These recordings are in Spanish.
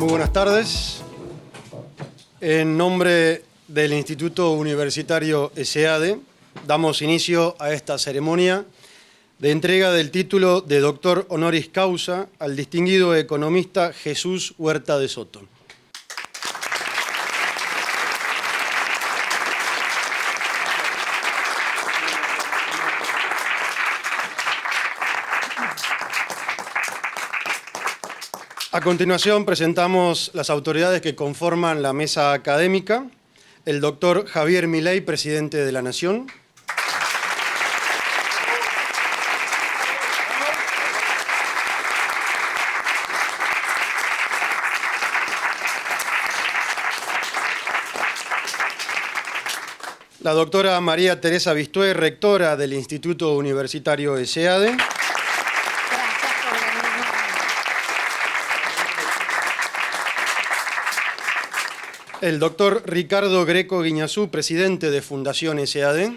Muy buenas tardes. En nombre del Instituto Universitario ESEADE, damos inicio a esta ceremonia de entrega del título de doctor honoris causa al distinguido economista Jesús Huerta de Soto. A continuación presentamos las autoridades que conforman la mesa académica. El doctor Javier Milei, presidente de la Nación. La doctora María Teresa Vistué, rectora del Instituto Universitario ESEADE. El doctor Ricardo Greco Guiñazú, presidente de Fundación ESEADE.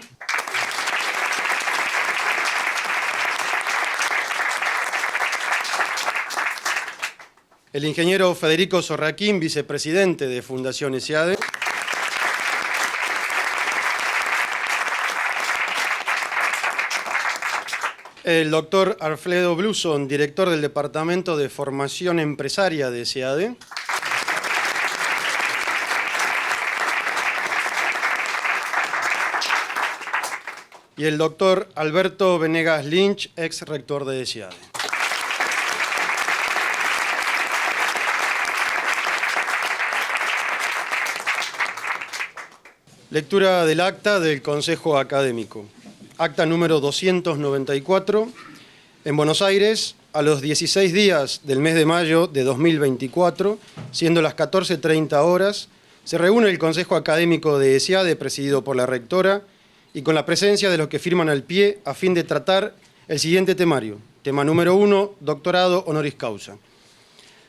El ingeniero Federico Sorraquín, vicepresidente de Fundación ESEADE. El doctor Alfredo Bluson, director del Departamento de Formación Empresaria de ESEADE. Y el doctor Alberto Venegas Lynch, ex rector de ESEADE. Lectura del acta del Consejo Académico. Acta número 294. En Buenos Aires, a los 16 días del mes de mayo de 2024, siendo las 14:30 horas, se reúne el Consejo Académico de ESEADE, presidido por la rectora, y con la presencia de los que firman al pie a fin de tratar el siguiente temario. Tema número 1, doctorado honoris causa.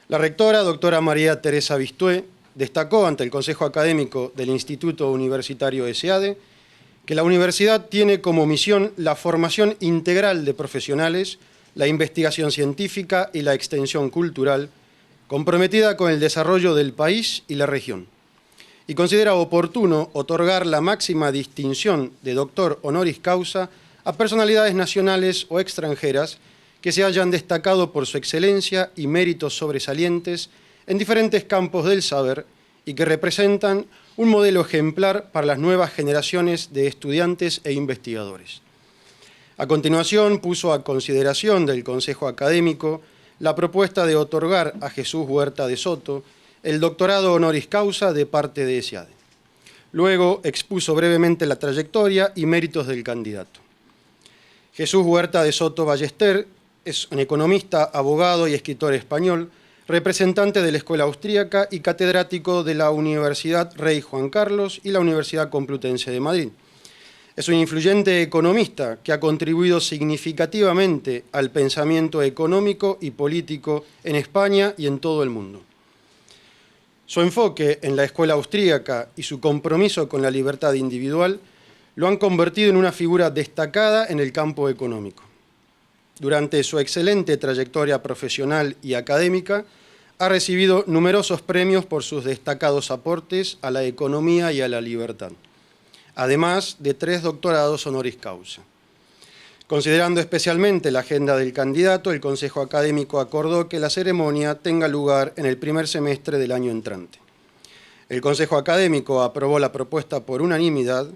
La rectora, doctora María Teresa Vistué, destacó ante el Consejo Académico del Instituto Universitario ESEADE que la universidad tiene como misión la formación integral de profesionales, la investigación científica y la extensión cultural, comprometida con el desarrollo del país y la región. Y considera oportuno otorgar la máxima distinción de doctor honoris causa a personalidades nacionales o extranjeras que se hayan destacado por su excelencia y méritos sobresalientes en diferentes campos del saber y que representan un modelo ejemplar para las nuevas generaciones de estudiantes e investigadores. A continuación, puso a consideración del Consejo Académico la propuesta de otorgar a Jesús Huerta de Soto el doctorado honoris causa de parte de ESEADE. Luego expuso brevemente la trayectoria y méritos del candidato. Jesús Huerta de Soto Ballester es un economista, abogado y escritor español, representante de la Escuela Austríaca y catedrático de la Universidad Rey Juan Carlos y la Universidad Complutense de Madrid. Es un influyente economista que ha contribuido significativamente al pensamiento económico y político en España y en todo el mundo. Su enfoque en la escuela austríaca y su compromiso con la libertad individual lo han convertido en una figura destacada en el campo económico. Durante su excelente trayectoria profesional y académica, ha recibido numerosos premios por sus destacados aportes a la economía y a la libertad, además de 3 doctorados honoris causa. Considerando especialmente la agenda del candidato, el Consejo Académico acordó que la ceremonia tenga lugar en el primer semestre del año entrante. El Consejo Académico aprobó la propuesta por unanimidad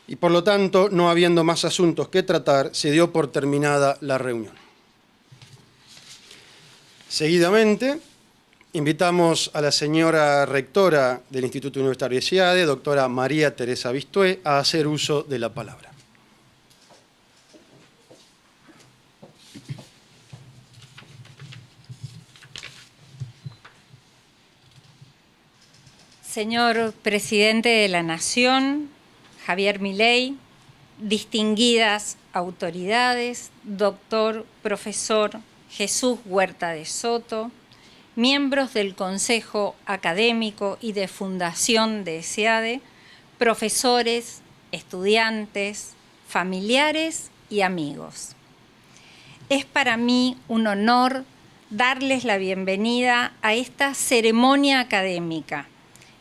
y, por lo tanto, no habiendo más asuntos que tratar, se dio por terminada la reunión. Seguidamente, invitamos a la señora rectora del Instituto Universitario ESEADE, doctora María Teresa Vistué, a hacer uso de la palabra. Señor presidente de la Nación, Javier Milei, distinguidas autoridades, doctor, profesor Jesús Huerta de Soto, miembros del Consejo Académico y de Fundación de ESEADE, profesores, estudiantes, familiares y amigos. Es para mí un honor darles la bienvenida a esta ceremonia académica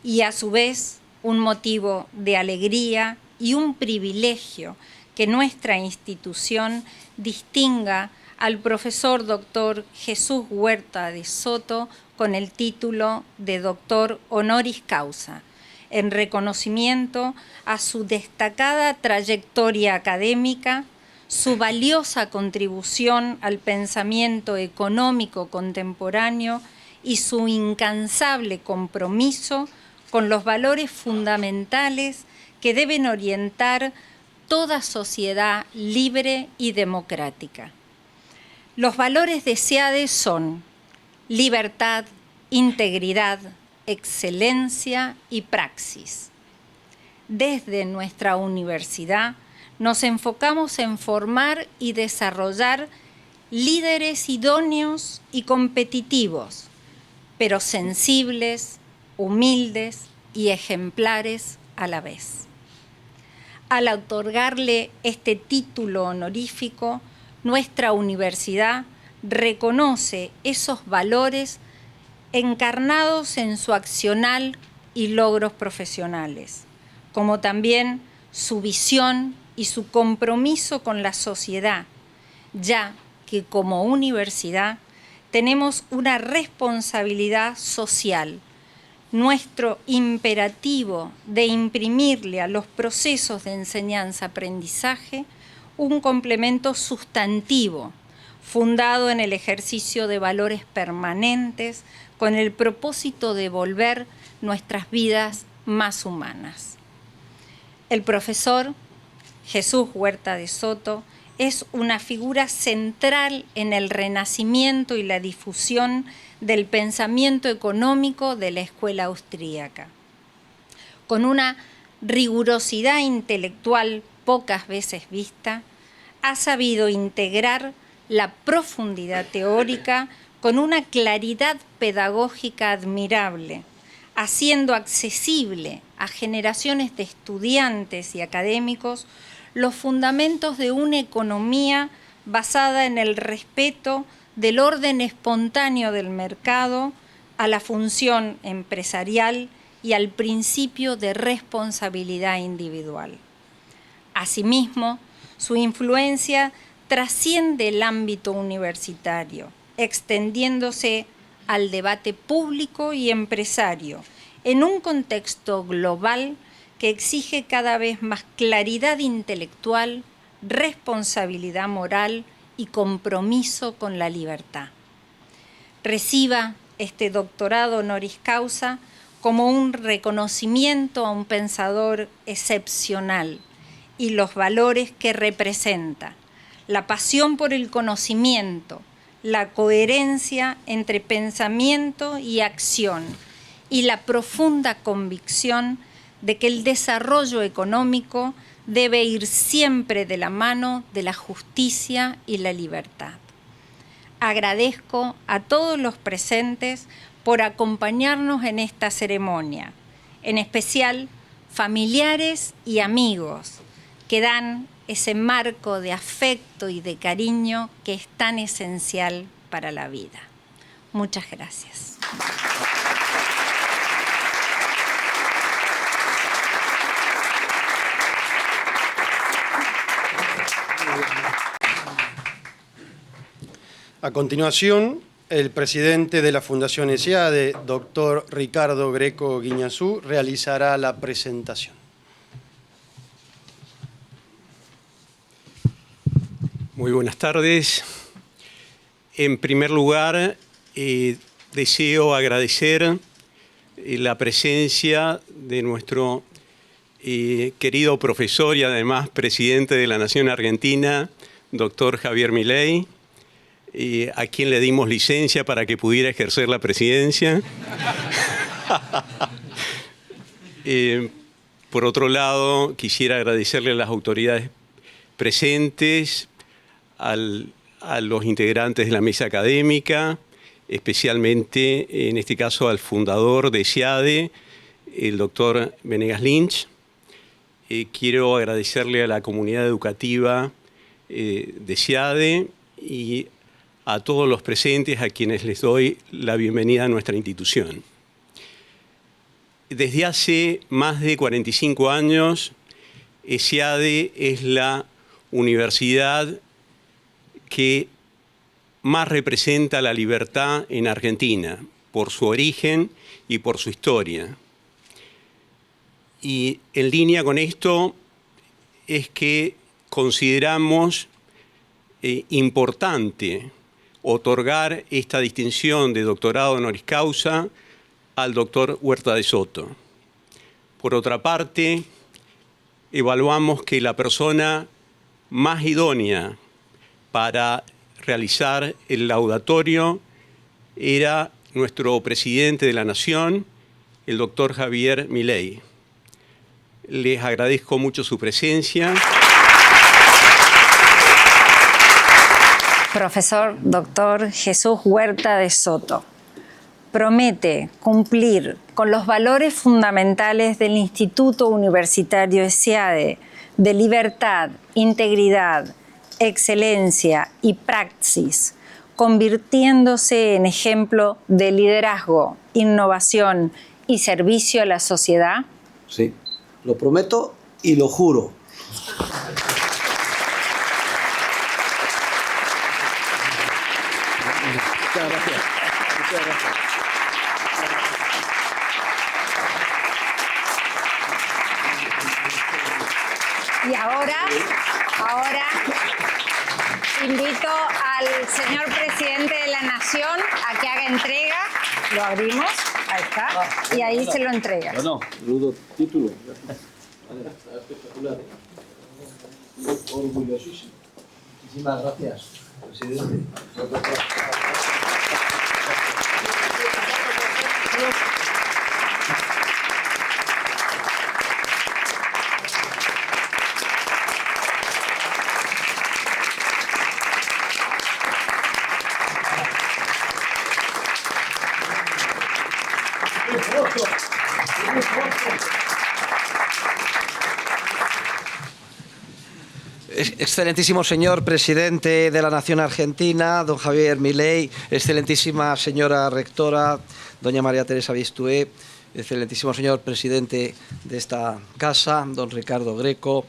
y a su vez un motivo de alegría y un privilegio que nuestra institución distinga al profesor doctor Jesús Huerta de Soto con el título de doctor honoris causa, en reconocimiento a su destacada trayectoria académica, su valiosa contribución al pensamiento económico contemporáneo y su incansable compromiso con los valores fundamentales que deben orientar toda sociedad libre y democrática. Los valores de SEADE son libertad, integridad, excelencia y praxis. Desde nuestra universidad nos enfocamos en formar y desarrollar líderes idóneos y competitivos, pero sensibles, humildes y ejemplares a la vez. Al otorgarle este título honorífico, nuestra universidad reconoce esos valores encarnados en su accional y logros profesionales, como también su visión y su compromiso con la sociedad, ya que como universidad tenemos una responsabilidad social. Nuestro imperativo de imprimirle a los procesos de enseñanza-aprendizaje un complemento sustantivo, fundado en el ejercicio de valores permanentes, con el propósito de volver nuestras vidas más humanas. El profesor Jesús Huerta de Soto es una figura central en el renacimiento y la difusión del pensamiento económico de la escuela austríaca. Con una rigurosidad intelectual pocas veces vista, ha sabido integrar la profundidad teórica con una claridad pedagógica admirable, haciendo accesible a generaciones de estudiantes y académicos los fundamentos de una economía basada en el respeto del orden espontáneo del mercado, a la función empresarial y al principio de responsabilidad individual. Asimismo, su influencia trasciende el ámbito universitario, extendiéndose al debate público y empresario, en un contexto global que exige cada vez más claridad intelectual, responsabilidad moral y compromiso con la libertad. Reciba este doctorado honoris causa como un reconocimiento a un pensador excepcional y los valores que representa, la pasión por el conocimiento, la coherencia entre pensamiento y acción y la profunda convicción de que el desarrollo económico debe ir siempre de la mano de la justicia y la libertad. Agradezco a todos los presentes por acompañarnos en esta ceremonia, en especial familiares y amigos que dan ese marco de afecto y de cariño que es tan esencial para la vida. Muchas gracias. A continuación, el presidente de la Fundación SEADE, doctor Ricardo Greco Guiñazú, realizará la presentación. Muy buenas tardes. En primer lugar, deseo agradecer la presencia de nuestro querido profesor y además presidente de la Nación Argentina, doctor Javier Milei, a quien le dimos licencia para que pudiera ejercer la presidencia. Por otro lado, quisiera agradecerle a las autoridades presentes, a los integrantes de la mesa académica, especialmente, en este caso, al fundador de SEADE, el doctor Venegas Lynch. Quiero agradecerle a la comunidad educativa de SEADE y a todos los presentes, a quienes les doy la bienvenida a nuestra institución. Desde hace más de 45 años, ESEADE es la universidad que más representa la libertad en Argentina, por su origen y por su historia. Y en línea con esto es que consideramos importante otorgar esta distinción de doctorado honoris causa al doctor Huerta de Soto. Por otra parte, evaluamos que la persona más idónea para realizar el laudatorio era nuestro presidente de la Nación, el doctor Javier Milei. Les agradezco mucho su presencia. Profesor Dr. Jesús Huerta de Soto, promete cumplir con los valores fundamentales del Instituto Universitario ESEADE de libertad, integridad, excelencia y praxis, convirtiéndose en ejemplo de liderazgo, innovación y servicio a la sociedad? Sí, lo prometo y lo juro. Muchas gracias. Muchas gracias. Y ahora invito al señor presidente de la Nación a que haga entrega. Lo abrimos, ahí está, y ahí se lo entrega. No, menudo título. Espectacular. Orgullosísimo. Muchísimas gracias, presidente. Excelentísimo señor presidente de la Nación Argentina, don Javier Milei, excelentísima señora rectora, doña María Teresa Vistué, excelentísimo señor presidente de esta casa, don Ricardo Greco,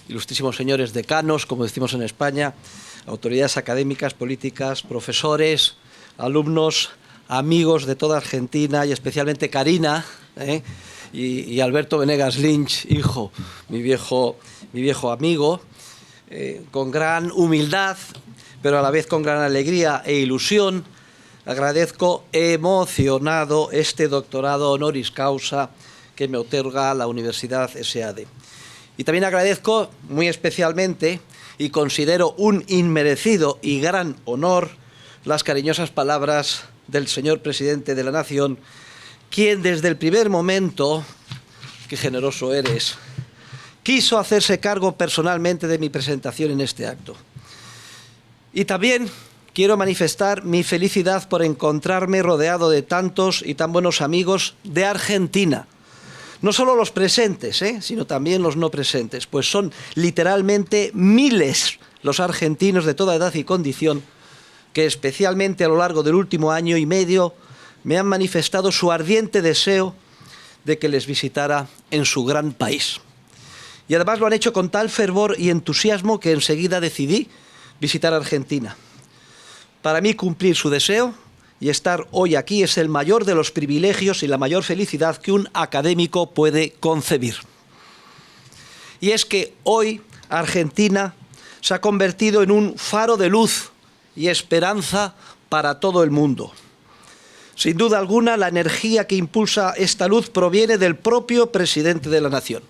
ilustrísimos señores decanos, como decimos en España, autoridades académicas, políticas, profesores, alumnos, amigos de toda Argentina y especialmente Karina y Alberto Venegas Lynch, hijo, mi viejo amigo. Con gran humildad, pero a la vez con gran alegría e ilusión, agradezco emocionado este doctorado honoris causa que me otorga la Universidad ESEADE. Y también agradezco muy especialmente y considero un inmerecido y gran honor las cariñosas palabras del señor presidente de la Nación, quien desde el primer momento, qué generoso eres, quiso hacerse cargo personalmente de mi presentación en este acto. Y también quiero manifestar mi felicidad por encontrarme rodeado de tantos y tan buenos amigos de Argentina. No solo los presentes, sino también los no presentes, pues son literalmente miles los argentinos de toda edad y condición que especialmente a lo largo del último año y medio me han manifestado su ardiente deseo de que les visitara en su gran país. Y además lo han hecho con tal fervor y entusiasmo que enseguida decidí visitar Argentina. Para mí cumplir su deseo y estar hoy aquí es el mayor de los privilegios y la mayor felicidad que un académico puede concebir. Y es que hoy Argentina se ha convertido en un faro de luz y esperanza para todo el mundo. Sin duda alguna, la energía que impulsa esta luz proviene del propio presidente de la Nación,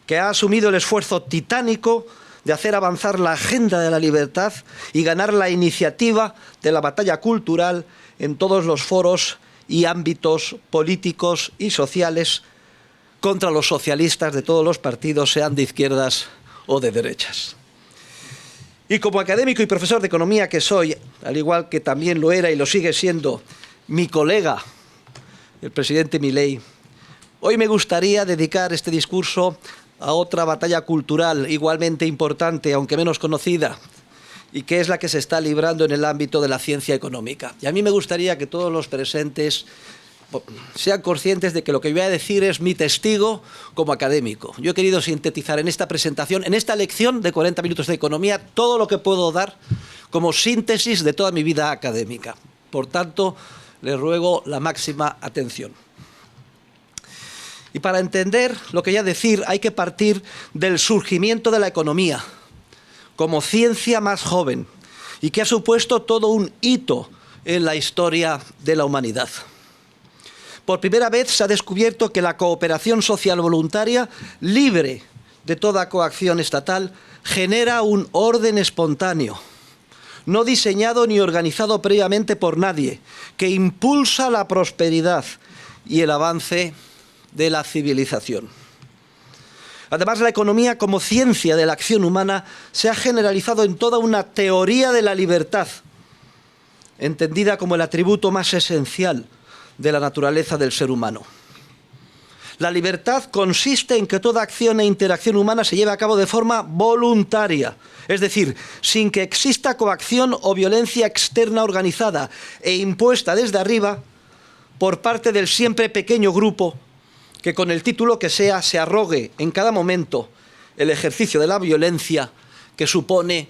que ha asumido el esfuerzo titánico de hacer avanzar la agenda de la libertad y ganar la iniciativa de la batalla cultural en todos los foros y ámbitos políticos y sociales contra los socialistas de todos los partidos, sean de izquierdas o de derechas. Y como académico y profesor de economía que soy, al igual que también lo era y lo sigue siendo mi colega, el presidente Milei, hoy me gustaría dedicar este discurso a otra batalla cultural igualmente importante, aunque menos conocida, y que es la que se está librando en el ámbito de la ciencia económica. Y a mí me gustaría que todos los presentes sean conscientes de que lo que voy a decir es mi testigo como académico. Yo he querido sintetizar en esta presentación, en esta lección de 40 minutos de economía, todo lo que puedo dar como síntesis de toda mi vida académica. Por tanto, les ruego la máxima atención. Y para entender lo que voy a decir, hay que partir del surgimiento de la economía como ciencia más joven y que ha supuesto todo un hito en la historia de la humanidad. Por primera vez se ha descubierto que la cooperación social voluntaria, libre de toda coacción estatal, genera un orden espontáneo, no diseñado ni organizado previamente por nadie, que impulsa la prosperidad y el avance de la civilización. Además, la economía como ciencia de la acción humana se ha generalizado en toda una teoría de la libertad, entendida como el atributo más esencial de la naturaleza del ser humano. La libertad consiste en que toda acción e interacción humana se lleve a cabo de forma voluntaria, es decir, sin que exista coacción o violencia externa organizada e impuesta desde arriba por parte del siempre pequeño grupo que con el título que sea se arrogue en cada momento el ejercicio de la violencia que supone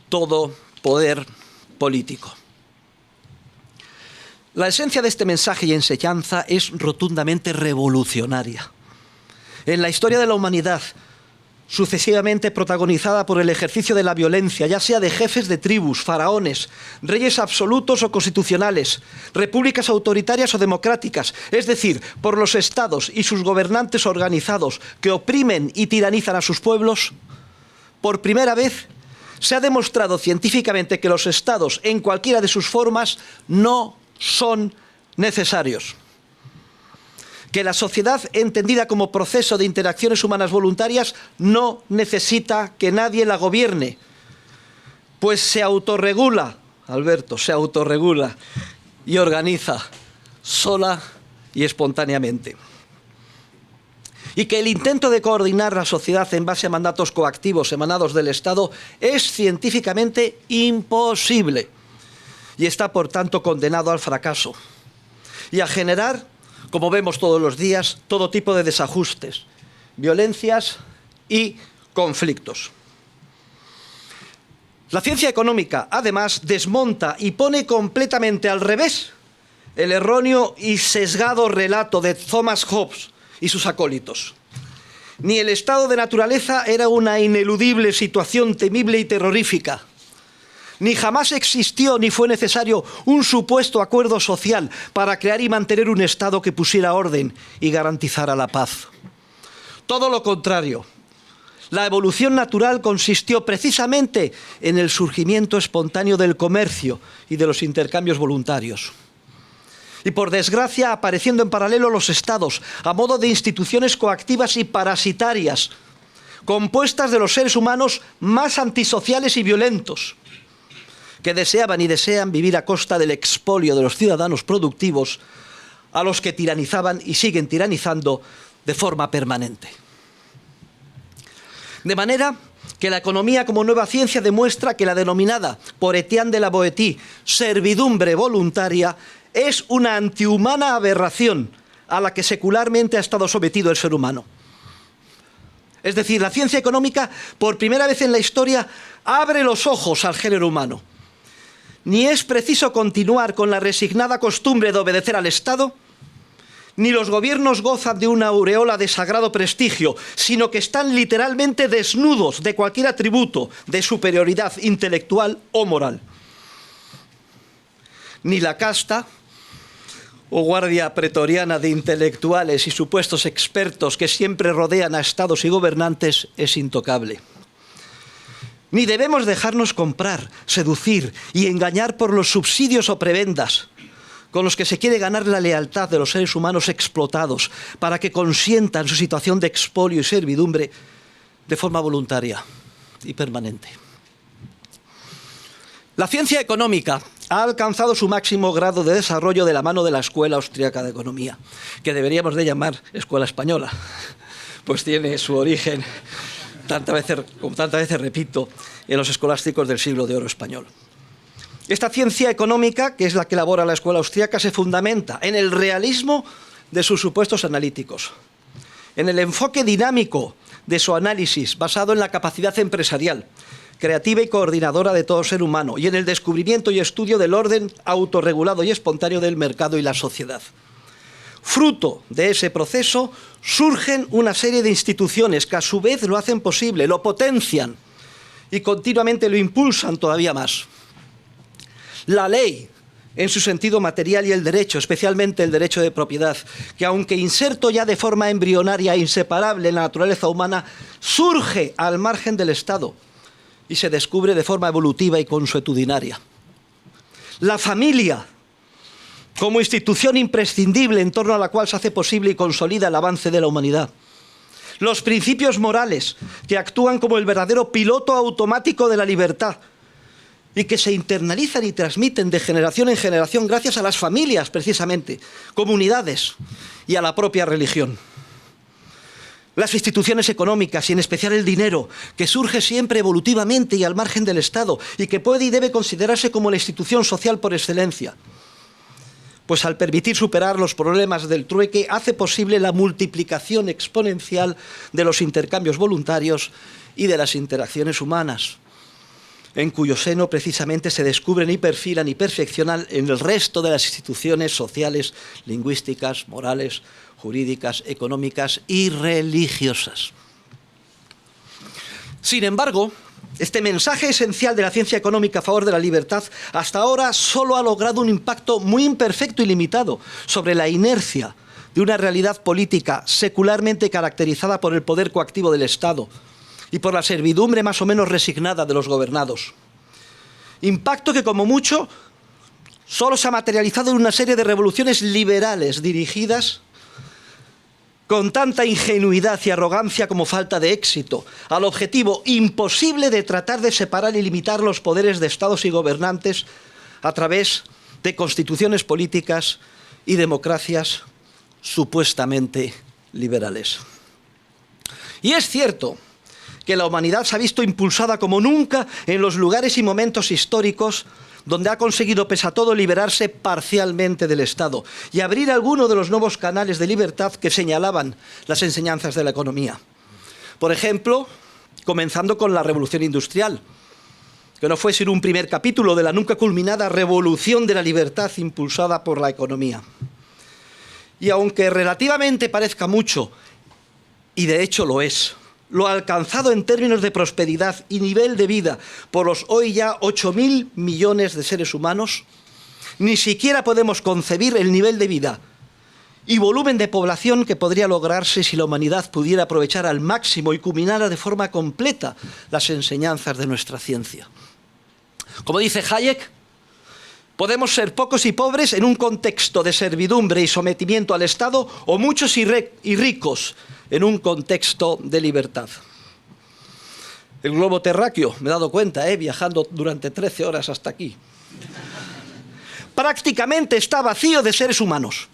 todo poder político. La esencia de este mensaje y enseñanza es rotundamente revolucionaria. En la historia de la humanidad, sucesivamente protagonizada por el ejercicio de la violencia, ya sea de jefes de tribus, faraones, reyes absolutos o constitucionales, repúblicas autoritarias o democráticas, es decir, por los estados y sus gobernantes organizados que oprimen y tiranizan a sus pueblos, por primera vez se ha demostrado científicamente que los estados, en cualquiera de sus formas, no son necesarios. Que la sociedad, entendida como proceso de interacciones humanas voluntarias, no necesita que nadie la gobierne, pues se autorregula, Alberto, se autorregula y organiza sola y espontáneamente. Y que el intento de coordinar la sociedad en base a mandatos coactivos emanados del Estado es científicamente imposible y está, por tanto, condenado al fracaso y a generar, como vemos todos los días, todo tipo de desajustes, violencias y conflictos. La ciencia económica, además, desmonta y pone completamente al revés el erróneo y sesgado relato de Thomas Hobbes y sus acólitos. Ni el estado de naturaleza era una ineludible situación temible y terrorífica, ni jamás existió ni fue necesario un supuesto acuerdo social para crear y mantener un Estado que pusiera orden y garantizara la paz. Todo lo contrario. La evolución natural consistió precisamente en el surgimiento espontáneo del comercio y de los intercambios voluntarios. Y por desgracia, apareciendo en paralelo los Estados, a modo de instituciones coactivas y parasitarias, compuestas de los seres humanos más antisociales y violentos, que deseaban y desean vivir a costa del expolio de los ciudadanos productivos, a los que tiranizaban y siguen tiranizando de forma permanente. De manera que la economía como nueva ciencia demuestra que la denominada, por Etienne de la Boétie, servidumbre voluntaria, es una antihumana aberración a la que secularmente ha estado sometido el ser humano. Es decir, la ciencia económica, por primera vez en la historia, abre los ojos al género humano. Ni es preciso continuar con la resignada costumbre de obedecer al Estado, ni los gobiernos gozan de una aureola de sagrado prestigio, sino que están literalmente desnudos de cualquier atributo de superioridad intelectual o moral. Ni la casta o guardia pretoriana de intelectuales y supuestos expertos que siempre rodean a estados y gobernantes es intocable. Ni debemos dejarnos comprar, seducir y engañar por los subsidios o prebendas con los que se quiere ganar la lealtad de los seres humanos explotados para que consientan su situación de expolio y servidumbre de forma voluntaria y permanente. La ciencia económica ha alcanzado su máximo grado de desarrollo de la mano de la Escuela Austríaca de Economía, que deberíamos de llamar Escuela Española, pues tiene su origen como tantas veces repito, en los escolásticos del siglo de oro español. Esta ciencia económica, que es la que elabora la escuela austríaca, se fundamenta en el realismo de sus supuestos analíticos, en el enfoque dinámico de su análisis basado en la capacidad empresarial, creativa y coordinadora de todo ser humano, y en el descubrimiento y estudio del orden autorregulado y espontáneo del mercado y la sociedad. Fruto de ese proceso surgen una serie de instituciones que a su vez lo hacen posible, lo potencian y continuamente lo impulsan todavía más. La ley, en su sentido material, y el derecho, especialmente el derecho de propiedad, que aunque inserto ya de forma embrionaria e inseparable en la naturaleza humana, surge al margen del Estado y se descubre de forma evolutiva y consuetudinaria. La familia, como institución imprescindible en torno a la cual se hace posible y consolida el avance de la humanidad. Los principios morales, que actúan como el verdadero piloto automático de la libertad y que se internalizan y transmiten de generación en generación gracias a las familias, precisamente, comunidades y a la propia religión. Las instituciones económicas y en especial el dinero, que surge siempre evolutivamente y al margen del Estado y que puede y debe considerarse como la institución social por excelencia. Pues al permitir superar los problemas del trueque hace posible la multiplicación exponencial de los intercambios voluntarios y de las interacciones humanas, en cuyo seno precisamente se descubren y perfilan y perfeccionan en el resto de las instituciones sociales, lingüísticas, morales, jurídicas, económicas y religiosas. Sin embargo, este mensaje esencial de la ciencia económica a favor de la libertad hasta ahora solo ha logrado un impacto muy imperfecto y limitado sobre la inercia de una realidad política secularmente caracterizada por el poder coactivo del Estado y por la servidumbre más o menos resignada de los gobernados. Impacto que, como mucho, solo se ha materializado en una serie de revoluciones liberales dirigidas con tanta ingenuidad y arrogancia como falta de éxito, al objetivo imposible de tratar de separar y limitar los poderes de estados y gobernantes a través de constituciones políticas y democracias supuestamente liberales. Y es cierto que la humanidad se ha visto impulsada como nunca en los lugares y momentos históricos donde ha conseguido, pese a todo, liberarse parcialmente del Estado y abrir alguno de los nuevos canales de libertad que señalaban las enseñanzas de la economía. Por ejemplo, comenzando con la Revolución Industrial, que no fue sino un primer capítulo de la nunca culminada revolución de la libertad impulsada por la economía. Y aunque relativamente parezca mucho, y de hecho lo es, lo alcanzado en términos de prosperidad y nivel de vida por los hoy ya 8.000 millones de seres humanos, ni siquiera podemos concebir el nivel de vida y volumen de población que podría lograrse si la humanidad pudiera aprovechar al máximo y culminara de forma completa las enseñanzas de nuestra ciencia. Como dice Hayek, podemos ser pocos y pobres en un contexto de servidumbre y sometimiento al Estado, o muchos y ricos en un contexto de libertad. El globo terráqueo, me he dado cuenta, viajando durante 13 horas hasta aquí, prácticamente está vacío de seres humanos.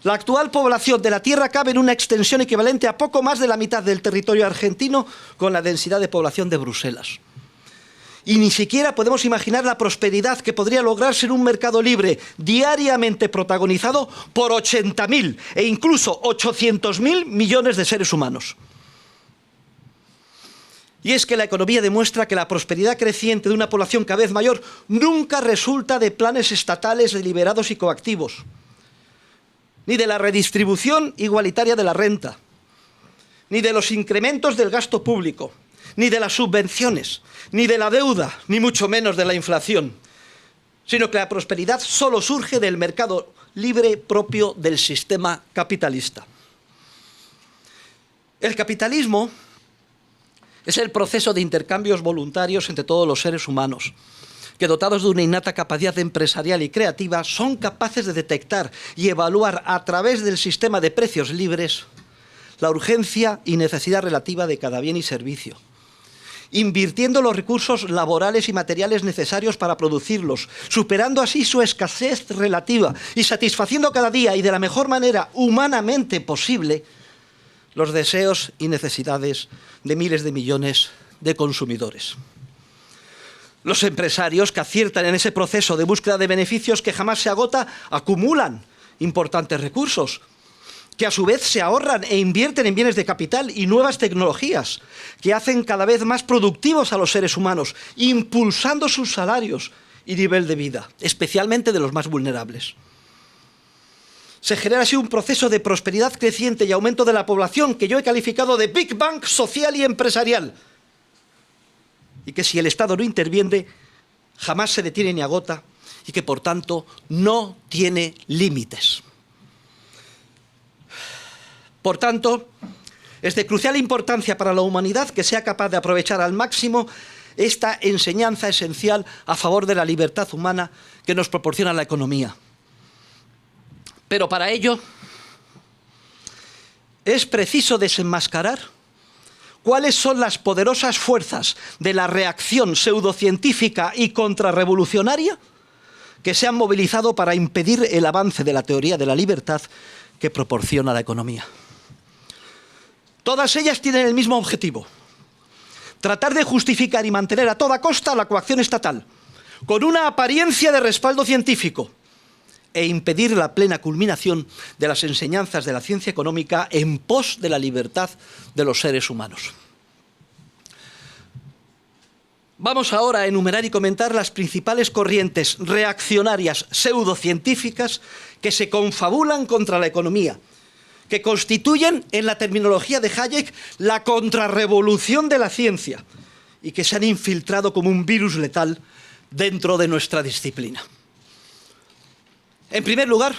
La actual población de la Tierra cabe en una extensión equivalente a poco más de la mitad del territorio argentino con la densidad de población de Bruselas. Y ni siquiera podemos imaginar la prosperidad que podría lograrse en un mercado libre diariamente protagonizado por 80.000 e incluso 800.000 millones de seres humanos. Y es que la economía demuestra que la prosperidad creciente de una población cada vez mayor nunca resulta de planes estatales deliberados y coactivos, ni de la redistribución igualitaria de la renta, ni de los incrementos del gasto público, ni de las subvenciones, ni de la deuda, ni mucho menos de la inflación, sino que la prosperidad solo surge del mercado libre propio del sistema capitalista. El capitalismo es el proceso de intercambios voluntarios entre todos los seres humanos, que dotados de una innata capacidad empresarial y creativa son capaces de detectar y evaluar a través del sistema de precios libres la urgencia y necesidad relativa de cada bien y servicio, invirtiendo los recursos laborales y materiales necesarios para producirlos, superando así su escasez relativa y satisfaciendo cada día y de la mejor manera humanamente posible los deseos y necesidades de miles de millones de consumidores. Los empresarios que aciertan en ese proceso de búsqueda de beneficios que jamás se agota acumulan importantes recursos, que a su vez se ahorran e invierten en bienes de capital y nuevas tecnologías, que hacen cada vez más productivos a los seres humanos, impulsando sus salarios y nivel de vida, especialmente de los más vulnerables. Se genera así un proceso de prosperidad creciente y aumento de la población que yo he calificado de Big Bang social y empresarial, y que si el Estado no interviene, jamás se detiene ni agota, y que por tanto no tiene límites. Por tanto, es de crucial importancia para la humanidad que sea capaz de aprovechar al máximo esta enseñanza esencial a favor de la libertad humana que nos proporciona la economía. Pero para ello es preciso desenmascarar cuáles son las poderosas fuerzas de la reacción pseudocientífica y contrarrevolucionaria que se han movilizado para impedir el avance de la teoría de la libertad que proporciona la economía. Todas ellas tienen el mismo objetivo: tratar de justificar y mantener a toda costa la coacción estatal, con una apariencia de respaldo científico, e impedir la plena culminación de las enseñanzas de la ciencia económica en pos de la libertad de los seres humanos. Vamos ahora a enumerar y comentar las principales corrientes reaccionarias pseudocientíficas que se confabulan contra la economía, que constituyen, en la terminología de Hayek, la contrarrevolución de la ciencia y que se han infiltrado como un virus letal dentro de nuestra disciplina. En primer lugar,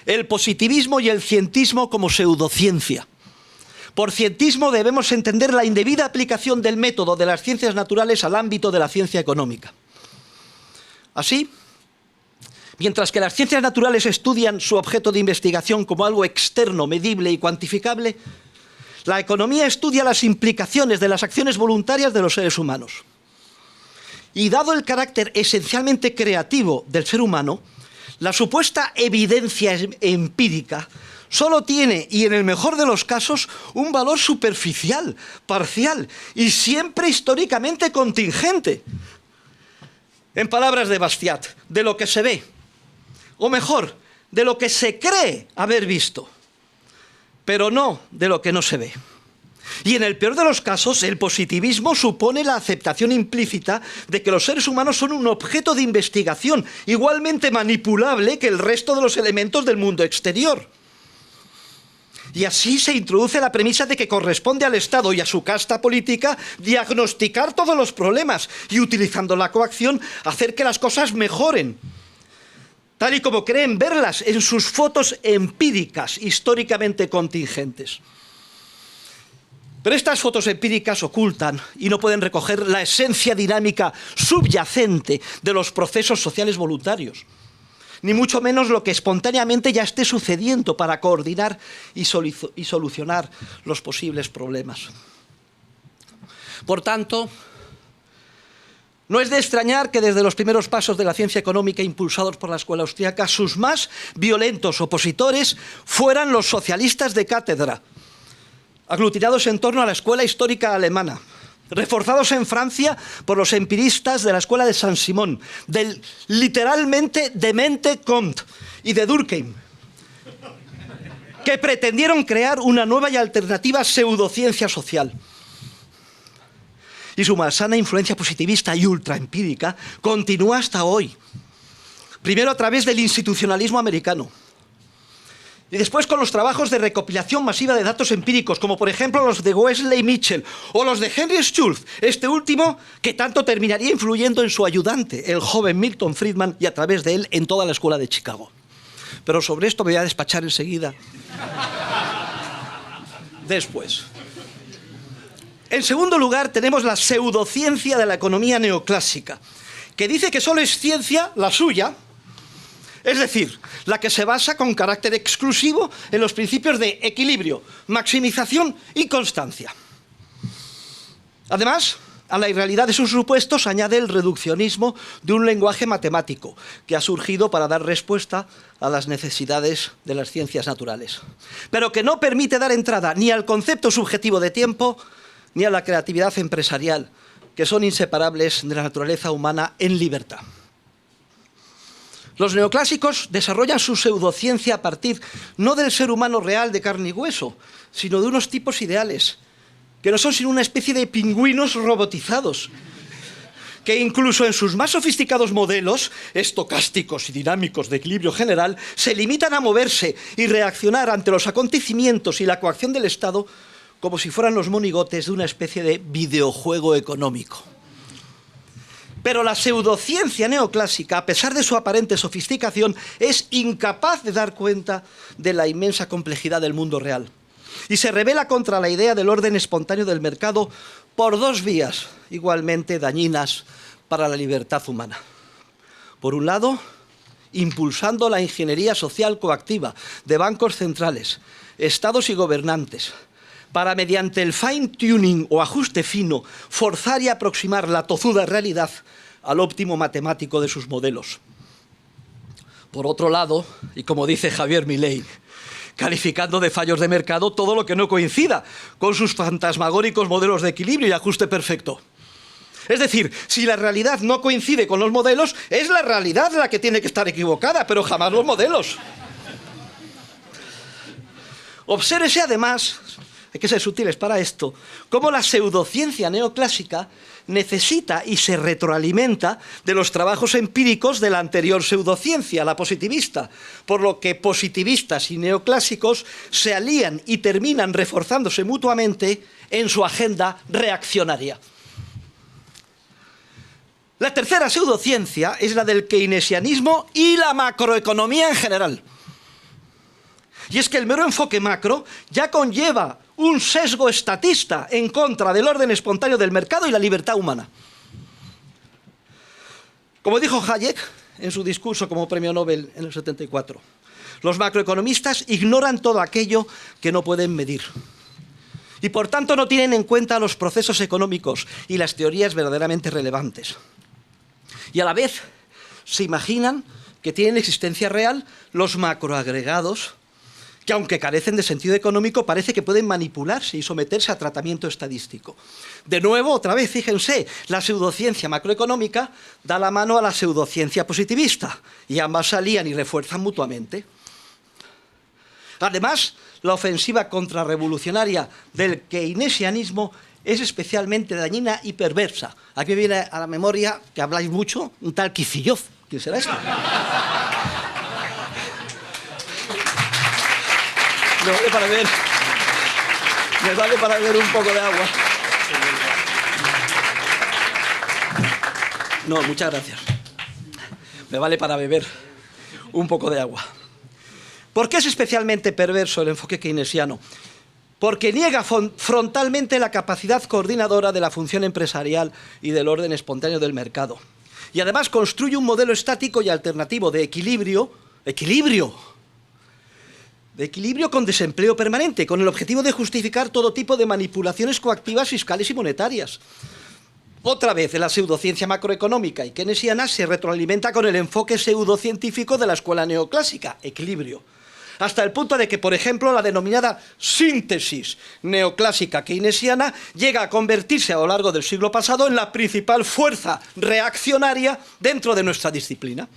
el positivismo y el cientismo como pseudociencia. Por cientismo debemos entender la indebida aplicación del método de las ciencias naturales al ámbito de la ciencia económica. Así, mientras que las ciencias naturales estudian su objeto de investigación como algo externo, medible y cuantificable, la economía estudia las implicaciones de las acciones voluntarias de los seres humanos. Y dado el carácter esencialmente creativo del ser humano, la supuesta evidencia empírica solo tiene, y en el mejor de los casos, un valor superficial, parcial y siempre históricamente contingente. En palabras de Bastiat, de lo que se ve, o mejor, de lo que se cree haber visto, pero no de lo que no se ve. Y en el peor de los casos, el positivismo supone la aceptación implícita de que los seres humanos son un objeto de investigación igualmente manipulable que el resto de los elementos del mundo exterior. Y así se introduce la premisa de que corresponde al Estado y a su casta política diagnosticar todos los problemas y, utilizando la coacción, hacer que las cosas mejoren, tal y como creen verlas en sus fotos empíricas históricamente contingentes. Pero estas fotos empíricas ocultan y no pueden recoger la esencia dinámica subyacente de los procesos sociales voluntarios, ni mucho menos lo que espontáneamente ya esté sucediendo para coordinar y solucionar los posibles problemas. Por tanto, no es de extrañar que desde los primeros pasos de la ciencia económica impulsados por la escuela austríaca, sus más violentos opositores fueran los socialistas de cátedra, aglutinados en torno a la escuela histórica alemana, reforzados en Francia por los empiristas de la escuela de Saint-Simon, del literalmente demente Comte y de Durkheim, que pretendieron crear una nueva y alternativa pseudociencia social. Y su malsana influencia positivista y ultraempírica continúa hasta hoy, primero a través del institucionalismo americano, y después con los trabajos de recopilación masiva de datos empíricos, como por ejemplo los de Wesley Mitchell o los de Henry Schultz, este último que tanto terminaría influyendo en su ayudante, el joven Milton Friedman, y a través de él en toda la escuela de Chicago. Pero sobre esto me voy a despachar enseguida. Después. En segundo lugar, tenemos la pseudociencia de la economía neoclásica, que dice que solo es ciencia la suya, es decir, la que se basa con carácter exclusivo en los principios de equilibrio, maximización y constancia. Además, A la irrealidad de sus supuestos añade el reduccionismo de un lenguaje matemático que ha surgido para dar respuesta a las necesidades de las ciencias naturales, pero que no permite dar entrada ni al concepto subjetivo de tiempo ni a la creatividad empresarial, que son inseparables de la naturaleza humana en libertad. Los neoclásicos desarrollan su pseudociencia a partir no del ser humano real de carne y hueso, sino de unos tipos ideales, que no son sino una especie de pingüinos robotizados, que incluso en sus más sofisticados modelos, estocásticos y dinámicos de equilibrio general, se limitan a moverse y reaccionar ante los acontecimientos y la coacción del Estado como si fueran los monigotes de una especie de videojuego económico. Pero la pseudociencia neoclásica, a pesar de su aparente sofisticación, es incapaz de dar cuenta de la inmensa complejidad del mundo real. Y se rebela contra la idea del orden espontáneo del mercado por dos vías igualmente dañinas para la libertad humana. Por un lado, impulsando la ingeniería social coactiva de bancos centrales, estados y gobernantes, para mediante el fine-tuning o ajuste fino forzar y aproximar la tozuda realidad al óptimo matemático de sus modelos. Por otro lado, y como dice Javier Milei, calificando de fallos de mercado todo lo que no coincida con sus fantasmagóricos modelos de equilibrio y ajuste perfecto. Es decir, si la realidad no coincide con los modelos, es la realidad la que tiene que estar equivocada, pero jamás los modelos. Obsérvese además, hay que ser sutiles para esto, cómo la pseudociencia neoclásica necesita y se retroalimenta de los trabajos empíricos de la anterior pseudociencia, la positivista, por lo que positivistas y neoclásicos se alían y terminan reforzándose mutuamente en su agenda reaccionaria. La tercera pseudociencia es la del keynesianismo y la macroeconomía en general. Y es que el mero enfoque macro ya conlleva un sesgo estatista en contra del orden espontáneo del mercado y la libertad humana. Como dijo Hayek en su discurso como premio Nobel en el 74, los macroeconomistas ignoran todo aquello que no pueden medir y por tanto no tienen en cuenta los procesos económicos y las teorías verdaderamente relevantes. Y a la vez se imaginan que tienen existencia real los macroagregados que, aunque carecen de sentido económico, parece que pueden manipularse y someterse a tratamiento estadístico. De nuevo, otra vez, fíjense, la pseudociencia macroeconómica da la mano a la pseudociencia positivista y ambas se alían y refuerzan mutuamente. Además, la ofensiva contrarrevolucionaria del keynesianismo es especialmente dañina y perversa. Aquí me viene a la memoria que habláis mucho, un tal Kicillof. ¿Quién será este? Me vale para beber un poco de agua. No, muchas gracias. Me vale para beber un poco de agua. ¿Por qué es especialmente perverso el enfoque keynesiano? Porque niega frontalmente la capacidad coordinadora de la función empresarial y del orden espontáneo del mercado. Y además construye un modelo estático y alternativo de equilibrio con desempleo permanente, con el objetivo de justificar todo tipo de manipulaciones coactivas fiscales y monetarias. Otra vez, la pseudociencia macroeconómica y keynesiana se retroalimenta con el enfoque pseudocientífico de la escuela neoclásica, equilibrio. Hasta el punto de que, por ejemplo, la denominada síntesis neoclásica keynesiana llega a convertirse a lo largo del siglo pasado en la principal fuerza reaccionaria dentro de nuestra disciplina.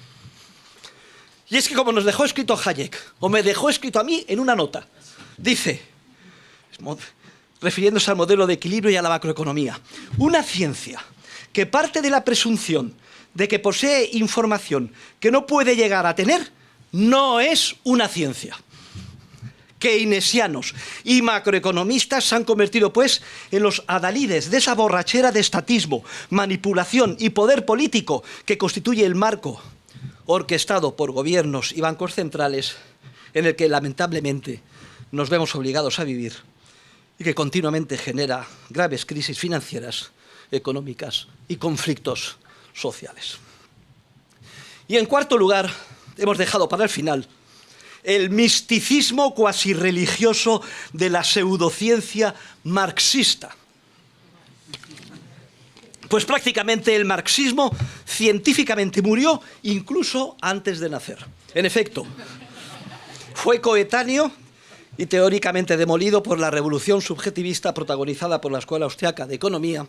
Y es que, como nos dejó escrito Hayek, o me dejó escrito a mí en una nota, dice, refiriéndose al modelo de equilibrio y a la macroeconomía, una ciencia que parte de la presunción de que posee información que no puede llegar a tener, no es una ciencia. Keynesianos y macroeconomistas se han convertido, pues, en los adalides de esa borrachera de estatismo, manipulación y poder político que constituye el marco orquestado por gobiernos y bancos centrales en el que, lamentablemente, nos vemos obligados a vivir y que continuamente genera graves crisis financieras, económicas y conflictos sociales. Y en cuarto lugar, hemos dejado para el final el misticismo cuasi religioso de la pseudociencia marxista. Pues prácticamente el marxismo científicamente murió incluso antes de nacer. En efecto, fue coetáneo y teóricamente demolido por la revolución subjetivista protagonizada por la Escuela Austriaca de Economía,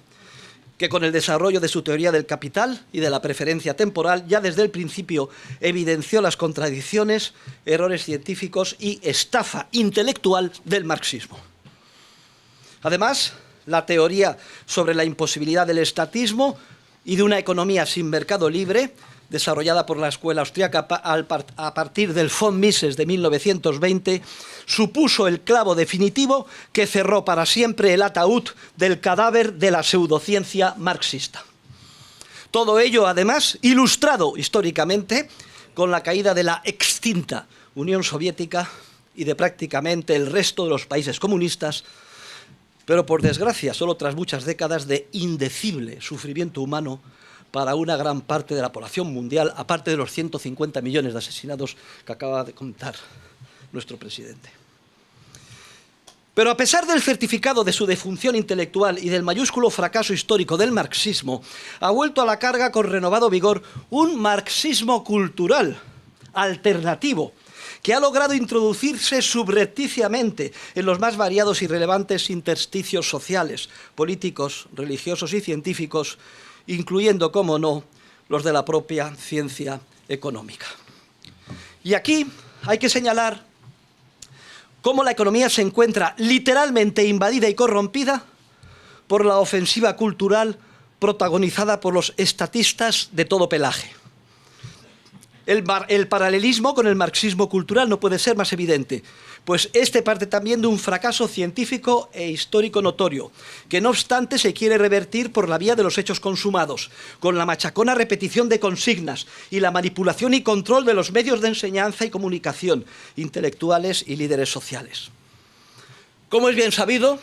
que con el desarrollo de su teoría del capital y de la preferencia temporal ya desde el principio evidenció las contradicciones, errores científicos y estafa intelectual del marxismo. Además, la teoría sobre la imposibilidad del estatismo y de una economía sin mercado libre, desarrollada por la Escuela Austriaca a partir del von Mises de 1920, supuso el clavo definitivo que cerró para siempre el ataúd del cadáver de la pseudociencia marxista. Todo ello, además, ilustrado históricamente con la caída de la extinta Unión Soviética y de prácticamente el resto de los países comunistas, pero por desgracia solo tras muchas décadas de indecible sufrimiento humano para una gran parte de la población mundial, aparte de los 150 millones de asesinados que acaba de contar nuestro presidente. Pero a pesar del certificado de su defunción intelectual y del mayúsculo fracaso histórico del marxismo, ha vuelto a la carga con renovado vigor un marxismo cultural, alternativo, que ha logrado introducirse subrepticiamente en los más variados y relevantes intersticios sociales, políticos, religiosos y científicos, incluyendo, como no, los de la propia ciencia económica. Y aquí hay que señalar cómo la economía se encuentra literalmente invadida y corrompida por la ofensiva cultural protagonizada por los estatistas de todo pelaje. El paralelismo con el marxismo cultural no puede ser más evidente, pues este parte también de un fracaso científico e histórico notorio, que no obstante se quiere revertir por la vía de los hechos consumados, con la machacona repetición de consignas y la manipulación y control de los medios de enseñanza y comunicación, intelectuales y líderes sociales. Como es bien sabido,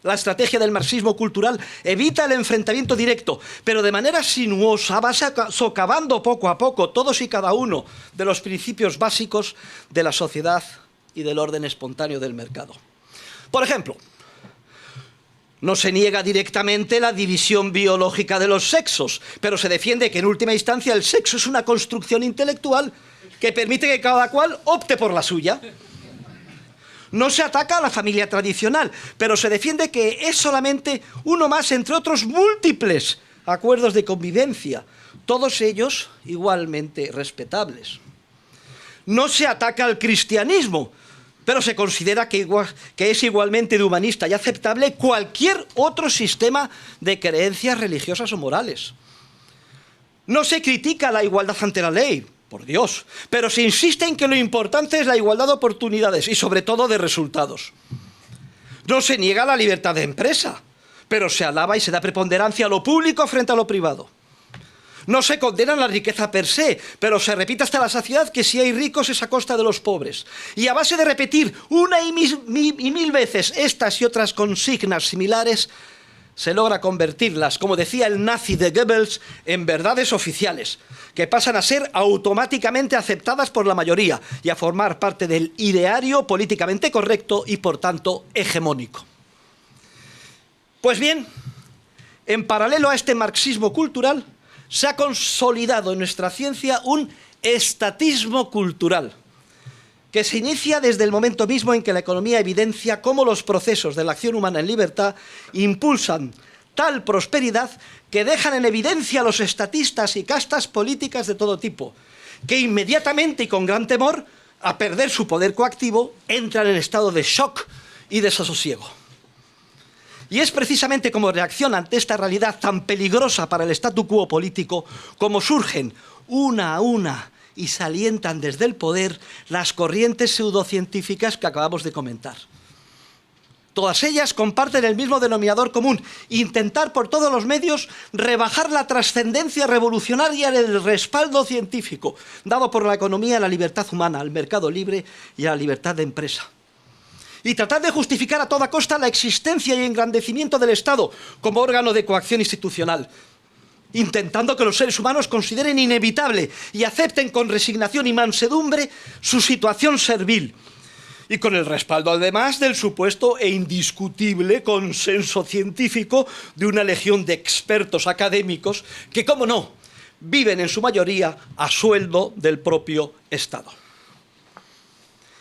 la estrategia del marxismo cultural evita el enfrentamiento directo, pero de manera sinuosa va socavando poco a poco todos y cada uno de los principios básicos de la sociedad y del orden espontáneo del mercado. Por ejemplo, no se niega directamente la división biológica de los sexos, pero se defiende que en última instancia el sexo es una construcción intelectual que permite que cada cual opte por la suya. No se ataca a la familia tradicional, pero se defiende que es solamente uno más entre otros múltiples acuerdos de convivencia, todos ellos igualmente respetables. No se ataca al cristianismo, pero se considera que es igualmente de humanista y aceptable cualquier otro sistema de creencias religiosas o morales. No se critica la igualdad ante la ley, por Dios, pero se insiste en que lo importante es la igualdad de oportunidades y sobre todo de resultados. No se niega la libertad de empresa, pero se alaba y se da preponderancia a lo público frente a lo privado. No se condena la riqueza per se, pero se repite hasta la saciedad que si hay ricos es a costa de los pobres. Y a base de repetir una y mil veces estas y otras consignas similares, se logra convertirlas, como decía el nazi de Goebbels, en verdades oficiales, que pasan a ser automáticamente aceptadas por la mayoría y a formar parte del ideario políticamente correcto y, por tanto, hegemónico. Pues bien, en paralelo a este marxismo cultural, se ha consolidado en nuestra ciencia un estatismo cultural, que se inicia desde el momento mismo en que la economía evidencia cómo los procesos de la acción humana en libertad impulsan tal prosperidad que dejan en evidencia a los estatistas y castas políticas de todo tipo, que inmediatamente y con gran temor a perder su poder coactivo entran en estado de shock y desasosiego. Y es precisamente como reacción ante esta realidad tan peligrosa para el statu quo político como surgen una a una y se alientan desde el poder las corrientes pseudocientíficas que acabamos de comentar. Todas ellas comparten el mismo denominador común: intentar por todos los medios rebajar la trascendencia revolucionaria del respaldo científico dado por la economía a la libertad humana, al mercado libre y a la libertad de empresa. Y tratar de justificar a toda costa la existencia y engrandecimiento del Estado como órgano de coacción institucional, intentando que los seres humanos consideren inevitable y acepten con resignación y mansedumbre su situación servil, y con el respaldo además del supuesto e indiscutible consenso científico de una legión de expertos académicos que, cómo no, viven en su mayoría a sueldo del propio Estado.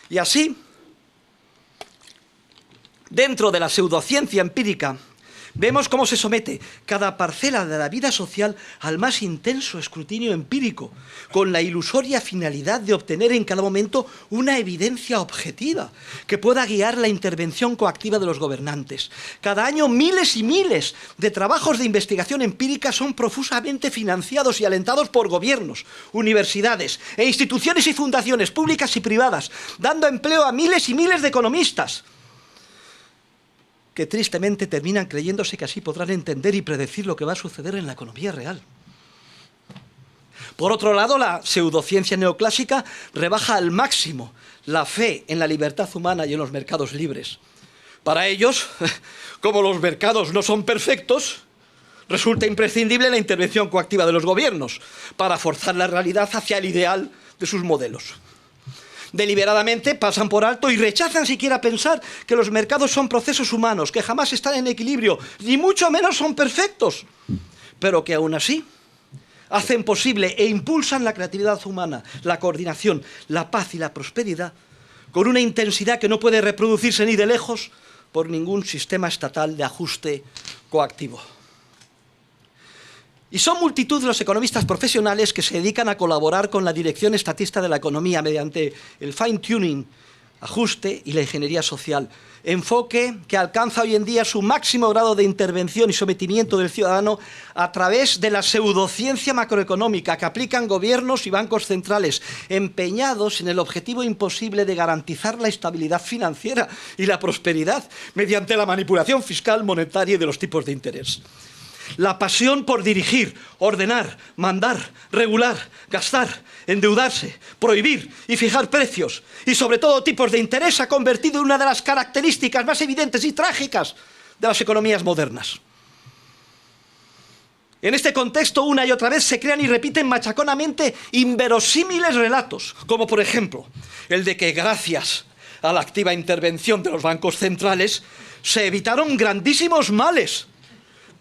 Y así, dentro de la pseudociencia empírica, vemos cómo se somete cada parcela de la vida social al más intenso escrutinio empírico, con la ilusoria finalidad de obtener en cada momento una evidencia objetiva que pueda guiar la intervención coactiva de los gobernantes. Cada año miles y miles de trabajos de investigación empírica son profusamente financiados y alentados por gobiernos, universidades e instituciones y fundaciones públicas y privadas, dando empleo a miles y miles de economistas, que tristemente terminan creyéndose que así podrán entender y predecir lo que va a suceder en la economía real. Por otro lado, la pseudociencia neoclásica rebaja al máximo la fe en la libertad humana y en los mercados libres. Para ellos, como los mercados no son perfectos, resulta imprescindible la intervención coactiva de los gobiernos para forzar la realidad hacia el ideal de sus modelos. Deliberadamente pasan por alto y rechazan siquiera pensar que los mercados son procesos humanos, que jamás están en equilibrio, ni mucho menos son perfectos, pero que aún así hacen posible e impulsan la creatividad humana, la coordinación, la paz y la prosperidad con una intensidad que no puede reproducirse ni de lejos por ningún sistema estatal de ajuste coactivo. Y son multitud los economistas profesionales que se dedican a colaborar con la dirección estatista de la economía mediante el fine-tuning, ajuste y la ingeniería social, enfoque que alcanza hoy en día su máximo grado de intervención y sometimiento del ciudadano a través de la pseudociencia macroeconómica que aplican gobiernos y bancos centrales, empeñados en el objetivo imposible de garantizar la estabilidad financiera y la prosperidad mediante la manipulación fiscal, monetaria y de los tipos de interés. La pasión por dirigir, ordenar, mandar, regular, gastar, endeudarse, prohibir y fijar precios y sobre todo tipos de interés ha convertido en una de las características más evidentes y trágicas de las economías modernas. En este contexto, una y otra vez se crean y repiten machaconamente inverosímiles relatos, como por ejemplo el de que gracias a la activa intervención de los bancos centrales se evitaron grandísimos males,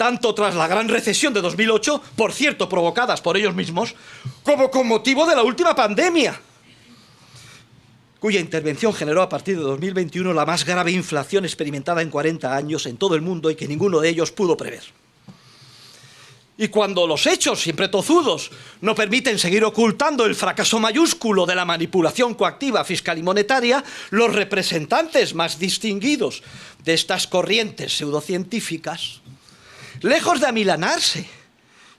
tanto tras la gran recesión de 2008, por cierto, provocadas por ellos mismos, como con motivo de la última pandemia, cuya intervención generó a partir de 2021 la más grave inflación experimentada en 40 años en todo el mundo y que ninguno de ellos pudo prever. Y cuando los hechos, siempre tozudos, no permiten seguir ocultando el fracaso mayúsculo de la manipulación coactiva fiscal y monetaria, los representantes más distinguidos de estas corrientes pseudocientíficas, lejos de amilanarse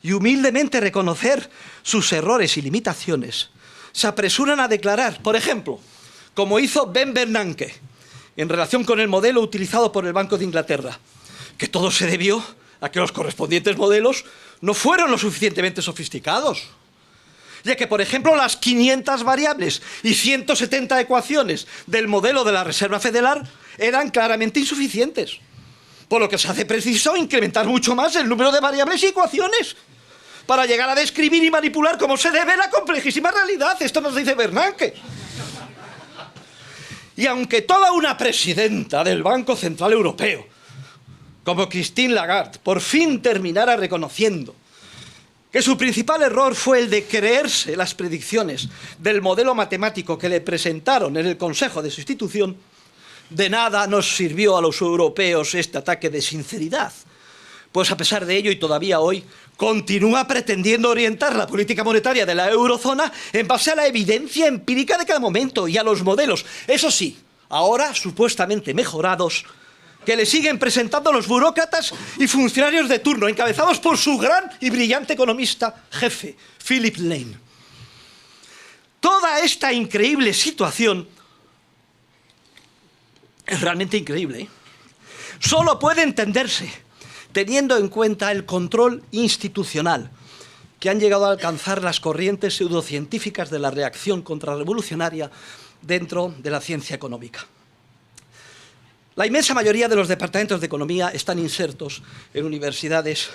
y humildemente reconocer sus errores y limitaciones, se apresuran a declarar, por ejemplo, como hizo Ben Bernanke, en relación con el modelo utilizado por el Banco de Inglaterra, que todo se debió a que los correspondientes modelos no fueron lo suficientemente sofisticados, ya que, por ejemplo, las 500 variables y 170 ecuaciones del modelo de la Reserva Federal eran claramente insuficientes, por lo que se hace preciso incrementar mucho más el número de variables y ecuaciones para llegar a describir y manipular como se debe la complejísima realidad. Esto nos dice Bernanke. Y aunque toda una presidenta del Banco Central Europeo, como Christine Lagarde, por fin terminara reconociendo que su principal error fue el de creerse las predicciones del modelo matemático que le presentaron en el consejo de su institución, de nada nos sirvió a los europeos este ataque de sinceridad, pues a pesar de ello y todavía hoy continúa pretendiendo orientar la política monetaria de la eurozona en base a la evidencia empírica de cada momento y a los modelos, eso sí, ahora supuestamente mejorados, que le siguen presentando los burócratas y funcionarios de turno, encabezados por su gran y brillante economista jefe, Philip Lane. Toda esta increíble situación es realmente increíble, ¿eh? Solo puede entenderse teniendo en cuenta el control institucional que han llegado a alcanzar las corrientes pseudocientíficas de la reacción contrarrevolucionaria dentro de la ciencia económica. La inmensa mayoría de los departamentos de economía están insertos en universidades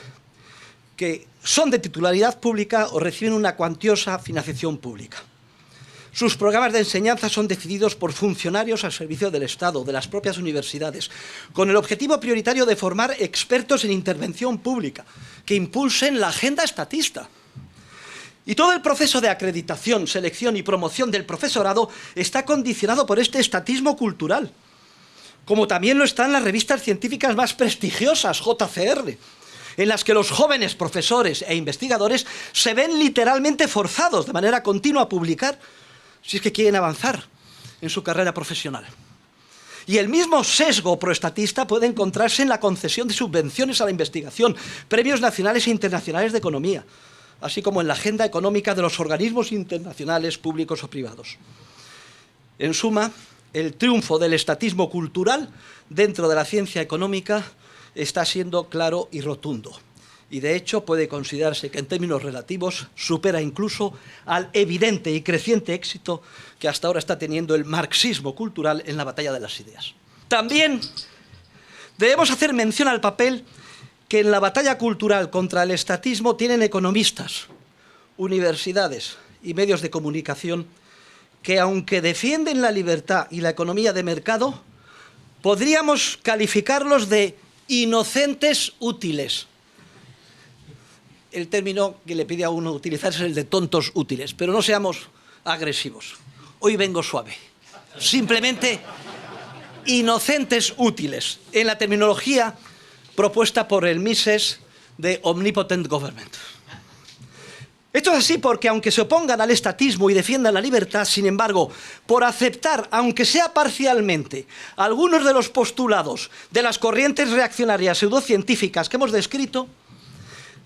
que son de titularidad pública o reciben una cuantiosa financiación pública. Sus programas de enseñanza son decididos por funcionarios al servicio del Estado, de las propias universidades, con el objetivo prioritario de formar expertos en intervención pública, que impulsen la agenda estatista. Y todo el proceso de acreditación, selección y promoción del profesorado está condicionado por este estatismo cultural, como también lo están las revistas científicas más prestigiosas, JCR, en las que los jóvenes profesores e investigadores se ven literalmente forzados de manera continua a publicar si es que quieren avanzar en su carrera profesional. Y el mismo sesgo proestatista puede encontrarse en la concesión de subvenciones a la investigación, premios nacionales e internacionales de economía, así como en la agenda económica de los organismos internacionales públicos o privados. En suma, el triunfo del estatismo cultural dentro de la ciencia económica está siendo claro y rotundo. Y de hecho puede considerarse que en términos relativos supera incluso al evidente y creciente éxito que hasta ahora está teniendo el marxismo cultural en la batalla de las ideas. También debemos hacer mención al papel que en la batalla cultural contra el estatismo tienen economistas, universidades y medios de comunicación que, aunque defienden la libertad y la economía de mercado, podríamos calificarlos de inocentes útiles. El término que le pide a uno utilizar es el de tontos útiles, pero no seamos agresivos. Hoy vengo suave. Simplemente inocentes útiles, en la terminología propuesta por el Mises de Omnipotent Government. Esto es así porque, aunque se opongan al estatismo y defiendan la libertad, sin embargo, por aceptar, aunque sea parcialmente, algunos de los postulados de las corrientes reaccionarias pseudocientíficas que hemos descrito,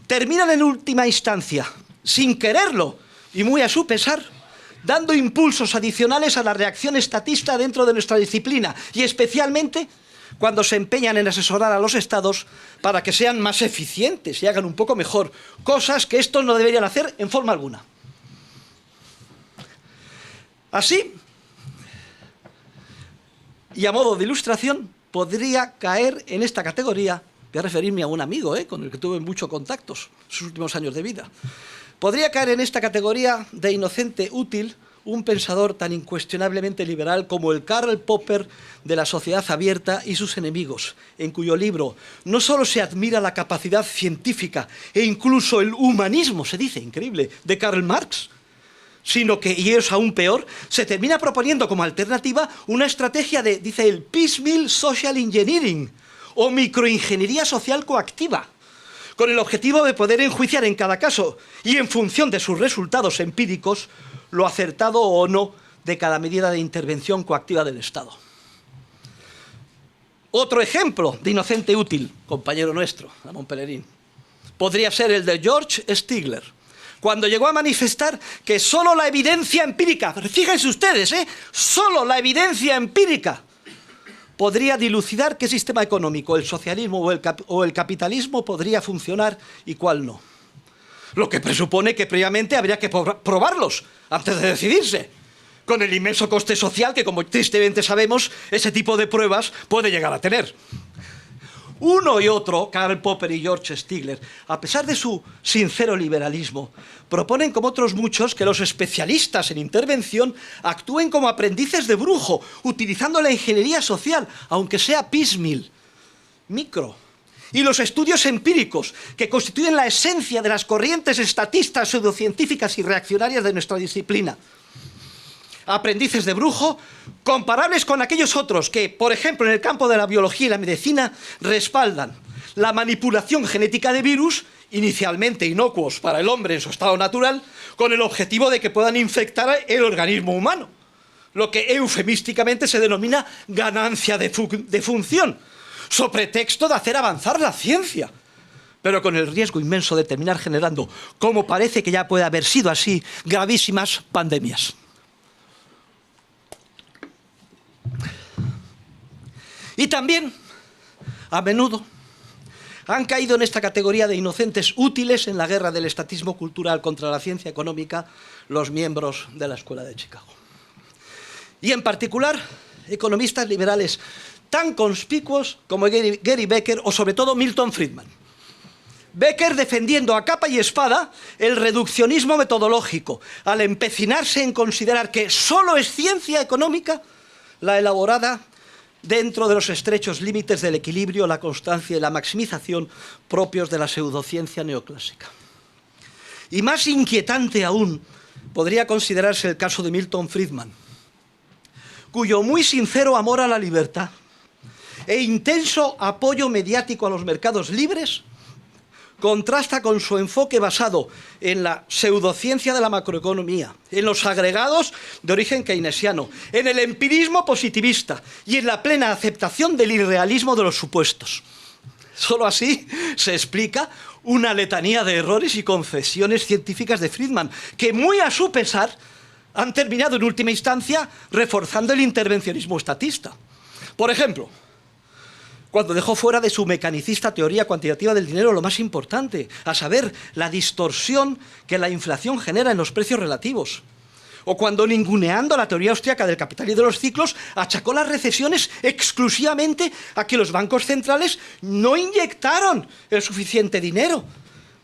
terminan en última instancia, sin quererlo y muy a su pesar, dando impulsos adicionales a la reacción estatista dentro de nuestra disciplina, y especialmente cuando se empeñan en asesorar a los estados para que sean más eficientes y hagan un poco mejor cosas que estos no deberían hacer en forma alguna. Así, y a modo de ilustración, podría caer en esta categoría, voy a referirme a un amigo con el que tuve muchos contactos en sus últimos años de vida, podría caer en esta categoría de inocente útil un pensador tan incuestionablemente liberal como el Karl Popper de La sociedad abierta y sus enemigos, en cuyo libro no solo se admira la capacidad científica e incluso el humanismo, se dice, increíble, de Karl Marx, sino que, y es aún peor, se termina proponiendo como alternativa una estrategia de, dice el piecemeal social engineering, o microingeniería social coactiva, con el objetivo de poder enjuiciar en cada caso y en función de sus resultados empíricos lo acertado o no de cada medida de intervención coactiva del Estado. Otro ejemplo de inocente útil, compañero nuestro, Ramón Pellerín, podría ser el de George Stigler, cuando llegó a manifestar que solo la evidencia empírica, fíjense ustedes, solo la evidencia empírica podría dilucidar qué sistema económico, el socialismo o el capitalismo, podría funcionar y cuál no. Lo que presupone que previamente habría que probarlos antes de decidirse, con el inmenso coste social que, como tristemente sabemos, ese tipo de pruebas puede llegar a tener. Uno y otro, Karl Popper y George Stigler, a pesar de su sincero liberalismo, proponen, como otros muchos, que los especialistas en intervención actúen como aprendices de brujo, utilizando la ingeniería social, aunque sea piecemeal, micro, y los estudios empíricos, que constituyen la esencia de las corrientes estatistas, pseudocientíficas y reaccionarias de nuestra disciplina. Aprendices de brujo, comparables con aquellos otros que, por ejemplo, en el campo de la biología y la medicina, respaldan la manipulación genética de virus, inicialmente inocuos para el hombre en su estado natural, con el objetivo de que puedan infectar el organismo humano, lo que eufemísticamente se denomina ganancia de función, sobre pretexto de hacer avanzar la ciencia, pero con el riesgo inmenso de terminar generando, como parece que ya puede haber sido así, gravísimas pandemias. Y también, a menudo, han caído en esta categoría de inocentes útiles en la guerra del estatismo cultural contra la ciencia económica los miembros de la Escuela de Chicago. Y en particular, economistas liberales tan conspicuos como Gary Becker o sobre todo Milton Friedman. Becker defendiendo a capa y espada el reduccionismo metodológico, al empecinarse en considerar que solo es ciencia económica la elaborada dentro de los estrechos límites del equilibrio, la constancia y la maximización propios de la pseudociencia neoclásica. Y más inquietante aún podría considerarse el caso de Milton Friedman, cuyo muy sincero amor a la libertad e intenso apoyo mediático a los mercados libres contrasta con su enfoque basado en la pseudociencia de la macroeconomía, en los agregados de origen keynesiano, en el empirismo positivista y en la plena aceptación del irrealismo de los supuestos. Solo así se explica una letanía de errores y concesiones científicas de Friedman, que muy a su pesar han terminado en última instancia reforzando el intervencionismo estatista. Por ejemplo, cuando dejó fuera de su mecanicista teoría cuantitativa del dinero lo más importante, a saber, la distorsión que la inflación genera en los precios relativos. O cuando, ninguneando la teoría austríaca del capital y de los ciclos, achacó las recesiones exclusivamente a que los bancos centrales no inyectaron el suficiente dinero,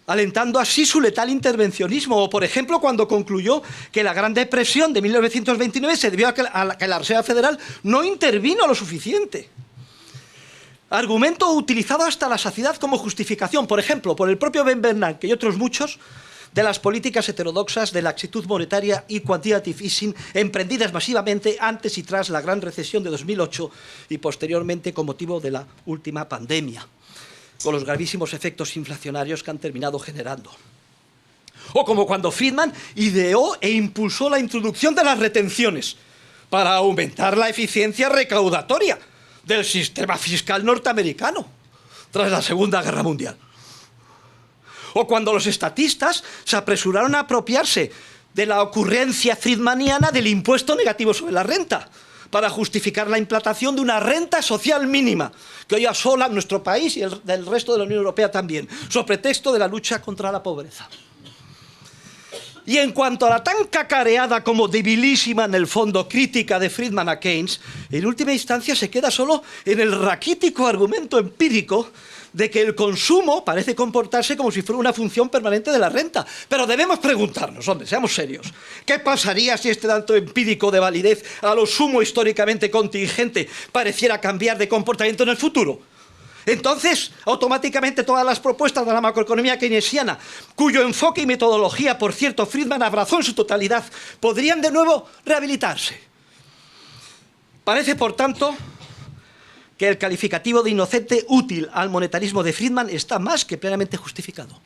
alentando así su letal intervencionismo. O, por ejemplo, cuando concluyó que la Gran Depresión de 1929 se debió a que la Reserva Federal no intervino lo suficiente. Argumento utilizado hasta la saciedad como justificación, por ejemplo, por el propio Ben Bernanke y otros muchos, de las políticas heterodoxas de laxitud monetaria y quantitative easing emprendidas masivamente antes y tras la gran recesión de 2008 y posteriormente con motivo de la última pandemia, con los gravísimos efectos inflacionarios que han terminado generando. O como cuando Friedman ideó e impulsó la introducción de las retenciones para aumentar la eficiencia recaudatoria del sistema fiscal norteamericano tras la Segunda Guerra Mundial. O cuando los estatistas se apresuraron a apropiarse de la ocurrencia friedmaniana del impuesto negativo sobre la renta para justificar la implantación de una renta social mínima que hoy asola nuestro país y el resto de la Unión Europea también, sobre pretexto de la lucha contra la pobreza. Y en cuanto a la tan cacareada como debilísima en el fondo crítica de Friedman a Keynes, en última instancia se queda solo en el raquítico argumento empírico de que el consumo parece comportarse como si fuera una función permanente de la renta. Pero debemos preguntarnos, hombre, seamos serios, ¿qué pasaría si este dato empírico de validez a lo sumo históricamente contingente pareciera cambiar de comportamiento en el futuro? Entonces, automáticamente todas las propuestas de la macroeconomía keynesiana, cuyo enfoque y metodología, por cierto, Friedman abrazó en su totalidad, podrían de nuevo rehabilitarse. Parece, por tanto, que el calificativo de inocente útil al monetarismo de Friedman está más que plenamente justificado.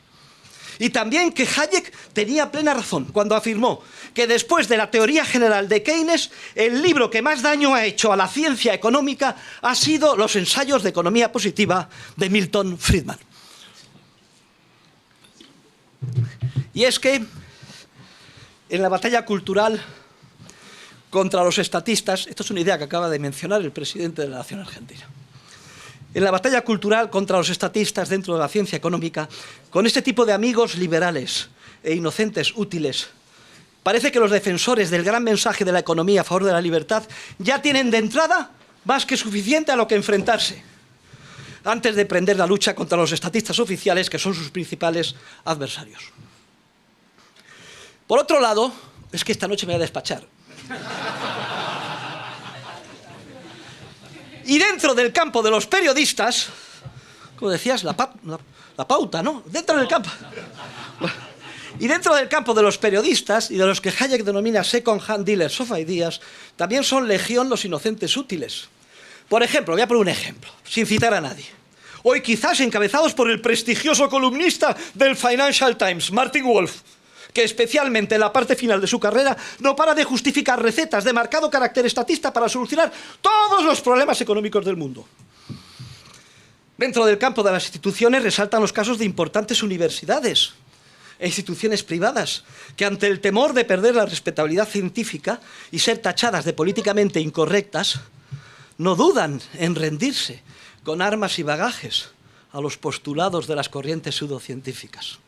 Y también que Hayek tenía plena razón cuando afirmó que después de la teoría general de Keynes, el libro que más daño ha hecho a la ciencia económica ha sido Los ensayos de economía positiva de Milton Friedman. Y es que en la batalla cultural contra los estatistas, esto es una idea que acaba de mencionar el presidente de la Nación Argentina, en la batalla cultural contra los estatistas dentro de la ciencia económica, con este tipo de amigos liberales e inocentes útiles, parece que los defensores del gran mensaje de la economía a favor de la libertad ya tienen de entrada más que suficiente a lo que enfrentarse, antes de emprender la lucha contra los estatistas oficiales, que son sus principales adversarios. Por otro lado, es que esta noche me voy a despachar. Y dentro del campo de los periodistas, como decías, la pauta, ¿no? Dentro del campo. Y dentro del campo de los periodistas y de los que Hayek denomina second-hand dealers of ideas, también son legión los inocentes útiles. Por ejemplo, voy a poner un ejemplo, sin citar a nadie. Hoy quizás encabezados por el prestigioso columnista del Financial Times, Martin Wolf, que especialmente en la parte final de su carrera no para de justificar recetas de marcado carácter estatista para solucionar todos los problemas económicos del mundo. Dentro del campo de las instituciones resaltan los casos de importantes universidades e instituciones privadas que, ante el temor de perder la respetabilidad científica y ser tachadas de políticamente incorrectas, no dudan en rendirse con armas y bagajes a los postulados de las corrientes pseudocientíficas.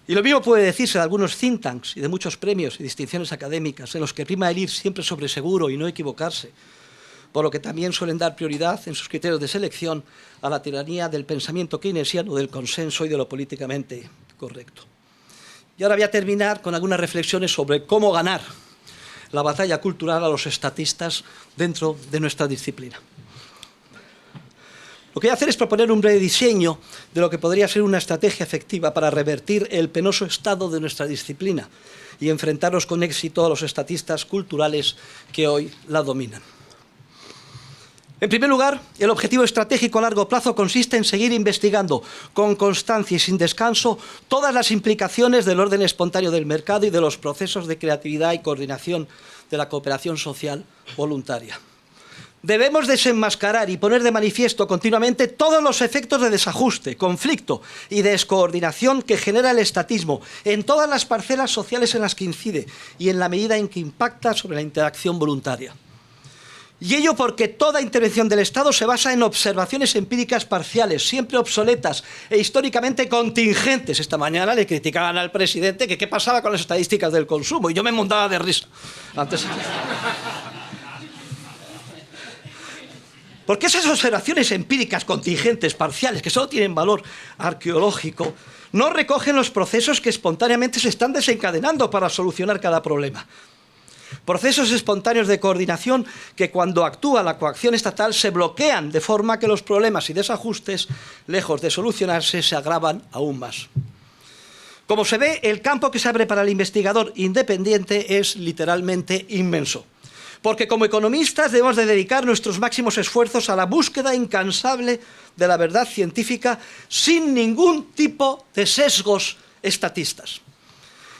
Y lo mismo puede decirse de algunos think tanks y de muchos premios y distinciones académicas en los que prima el ir siempre sobre seguro y no equivocarse, por lo que también suelen dar prioridad en sus criterios de selección a la tiranía del pensamiento keynesiano, del consenso y de lo políticamente correcto. Y ahora voy a terminar con algunas reflexiones sobre cómo ganar la batalla cultural a los estatistas dentro de nuestra disciplina. Lo que voy a hacer es proponer un breve diseño de lo que podría ser una estrategia efectiva para revertir el penoso estado de nuestra disciplina y enfrentarnos con éxito a los estatistas culturales que hoy la dominan. En primer lugar, el objetivo estratégico a largo plazo consiste en seguir investigando con constancia y sin descanso todas las implicaciones del orden espontáneo del mercado y de los procesos de creatividad y coordinación de la cooperación social voluntaria. Debemos desenmascarar y poner de manifiesto continuamente todos los efectos de desajuste, conflicto y descoordinación que genera el estatismo en todas las parcelas sociales en las que incide y en la medida en que impacta sobre la interacción voluntaria. Y ello porque toda intervención del Estado se basa en observaciones empíricas parciales, siempre obsoletas e históricamente contingentes. Esta mañana le criticaban al presidente que qué pasaba con las estadísticas del consumo y yo me montaba de risa. Porque esas observaciones empíricas contingentes, parciales, que solo tienen valor arqueológico, no recogen los procesos que espontáneamente se están desencadenando para solucionar cada problema. Procesos espontáneos de coordinación que cuando actúa la coacción estatal se bloquean de forma que los problemas y desajustes, lejos de solucionarse, se agravan aún más. Como se ve, el campo que se abre para el investigador independiente es literalmente inmenso. Porque como economistas debemos de dedicar nuestros máximos esfuerzos a la búsqueda incansable de la verdad científica sin ningún tipo de sesgos estatistas.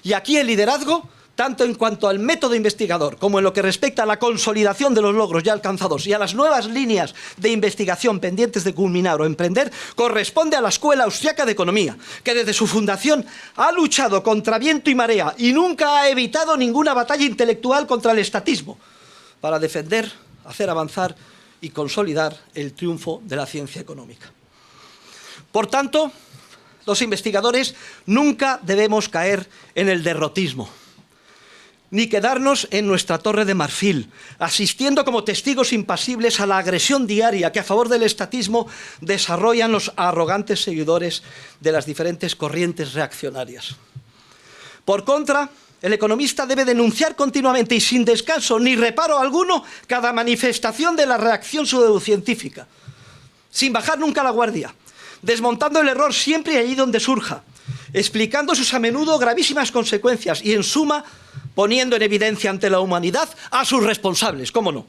Y aquí el liderazgo, tanto en cuanto al método investigador como en lo que respecta a la consolidación de los logros ya alcanzados y a las nuevas líneas de investigación pendientes de culminar o emprender, corresponde a la Escuela Austriaca de Economía, que desde su fundación ha luchado contra viento y marea y nunca ha evitado ninguna batalla intelectual contra el estatismo, para defender, hacer avanzar y consolidar el triunfo de la ciencia económica. Por tanto, los investigadores nunca debemos caer en el derrotismo, ni quedarnos en nuestra torre de marfil, asistiendo como testigos impasibles a la agresión diaria que a favor del estatismo desarrollan los arrogantes seguidores de las diferentes corrientes reaccionarias. Por contra, el economista debe denunciar continuamente y sin descanso ni reparo alguno cada manifestación de la reacción pseudocientífica, sin bajar nunca la guardia, desmontando el error siempre allí donde surja, explicando sus a menudo gravísimas consecuencias y, en suma, poniendo en evidencia ante la humanidad a sus responsables, ¿cómo no?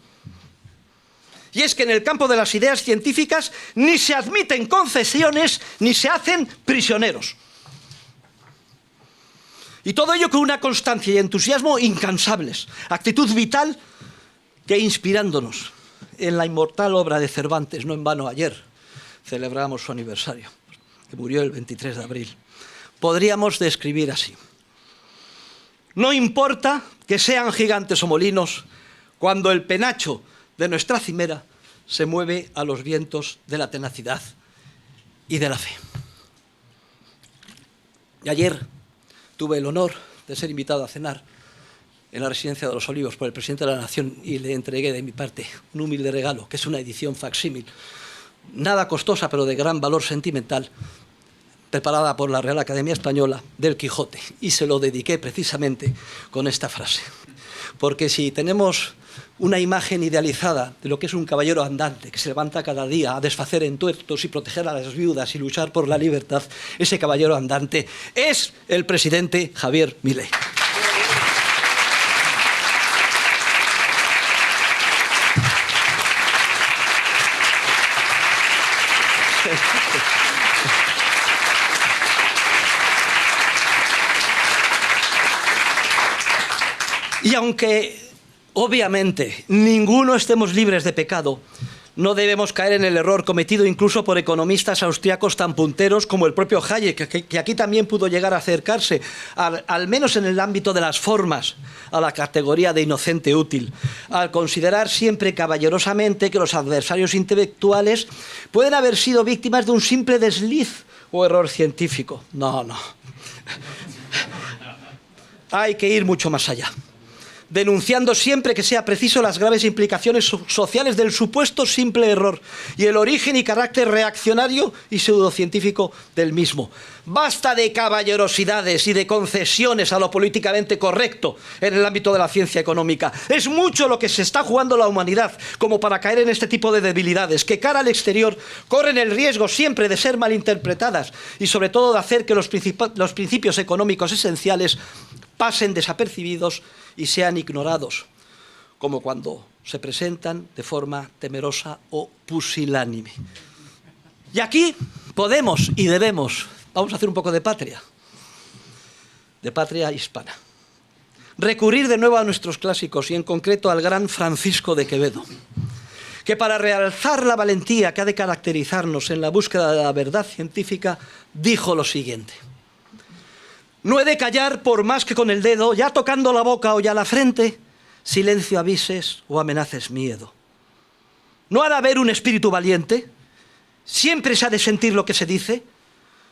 Y es que en el campo de las ideas científicas ni se admiten concesiones ni se hacen prisioneros. Y todo ello con una constancia y entusiasmo incansables, actitud vital que inspirándonos en la inmortal obra de Cervantes, no en vano ayer celebramos su aniversario, que murió el 23 de abril, podríamos describir así: no importa que sean gigantes o molinos, cuando el penacho de nuestra cimera se mueve a los vientos de la tenacidad y de la fe. Y ayer tuve el honor de ser invitado a cenar en la Residencia de los Olivos por el presidente de la Nación y le entregué de mi parte un humilde regalo, que es una edición facsímil, nada costosa pero de gran valor sentimental, preparada por la Real Academia Española, del Quijote, y se lo dediqué precisamente con esta frase. Porque si tenemos una imagen idealizada de lo que es un caballero andante que se levanta cada día a desfacer entuertos y proteger a las viudas y luchar por la libertad, ese caballero andante es el presidente Javier Milei. Y aunque, obviamente, ninguno estemos libres de pecado, no debemos caer en el error cometido incluso por economistas austriacos tan punteros como el propio Hayek, que aquí también pudo llegar a acercarse, al menos en el ámbito de las formas, a la categoría de inocente útil, al considerar siempre caballerosamente que los adversarios intelectuales pueden haber sido víctimas de un simple desliz o error científico. No. Hay que ir mucho más allá. denunciando siempre que sea preciso las graves implicaciones sociales del supuesto simple error y el origen y carácter reaccionario y pseudocientífico del mismo. Basta de caballerosidades y de concesiones a lo políticamente correcto en el ámbito de la ciencia económica. Es mucho lo que se está jugando la humanidad como para caer en este tipo de debilidades, que cara al exterior corren el riesgo siempre de ser malinterpretadas y sobre todo de hacer que los principios económicos esenciales pasen desapercibidos y sean ignorados, como cuando se presentan de forma temerosa o pusilánime. Y aquí podemos y debemos, vamos a hacer un poco de patria hispana, recurrir de nuevo a nuestros clásicos y en concreto al gran Francisco de Quevedo, que para realzar la valentía que ha de caracterizarnos en la búsqueda de la verdad científica, dijo lo siguiente: no he de callar por más que con el dedo, ya tocando la boca o ya la frente, silencio avises o amenaces miedo. No ha de haber un espíritu valiente, siempre se ha de sentir lo que se dice,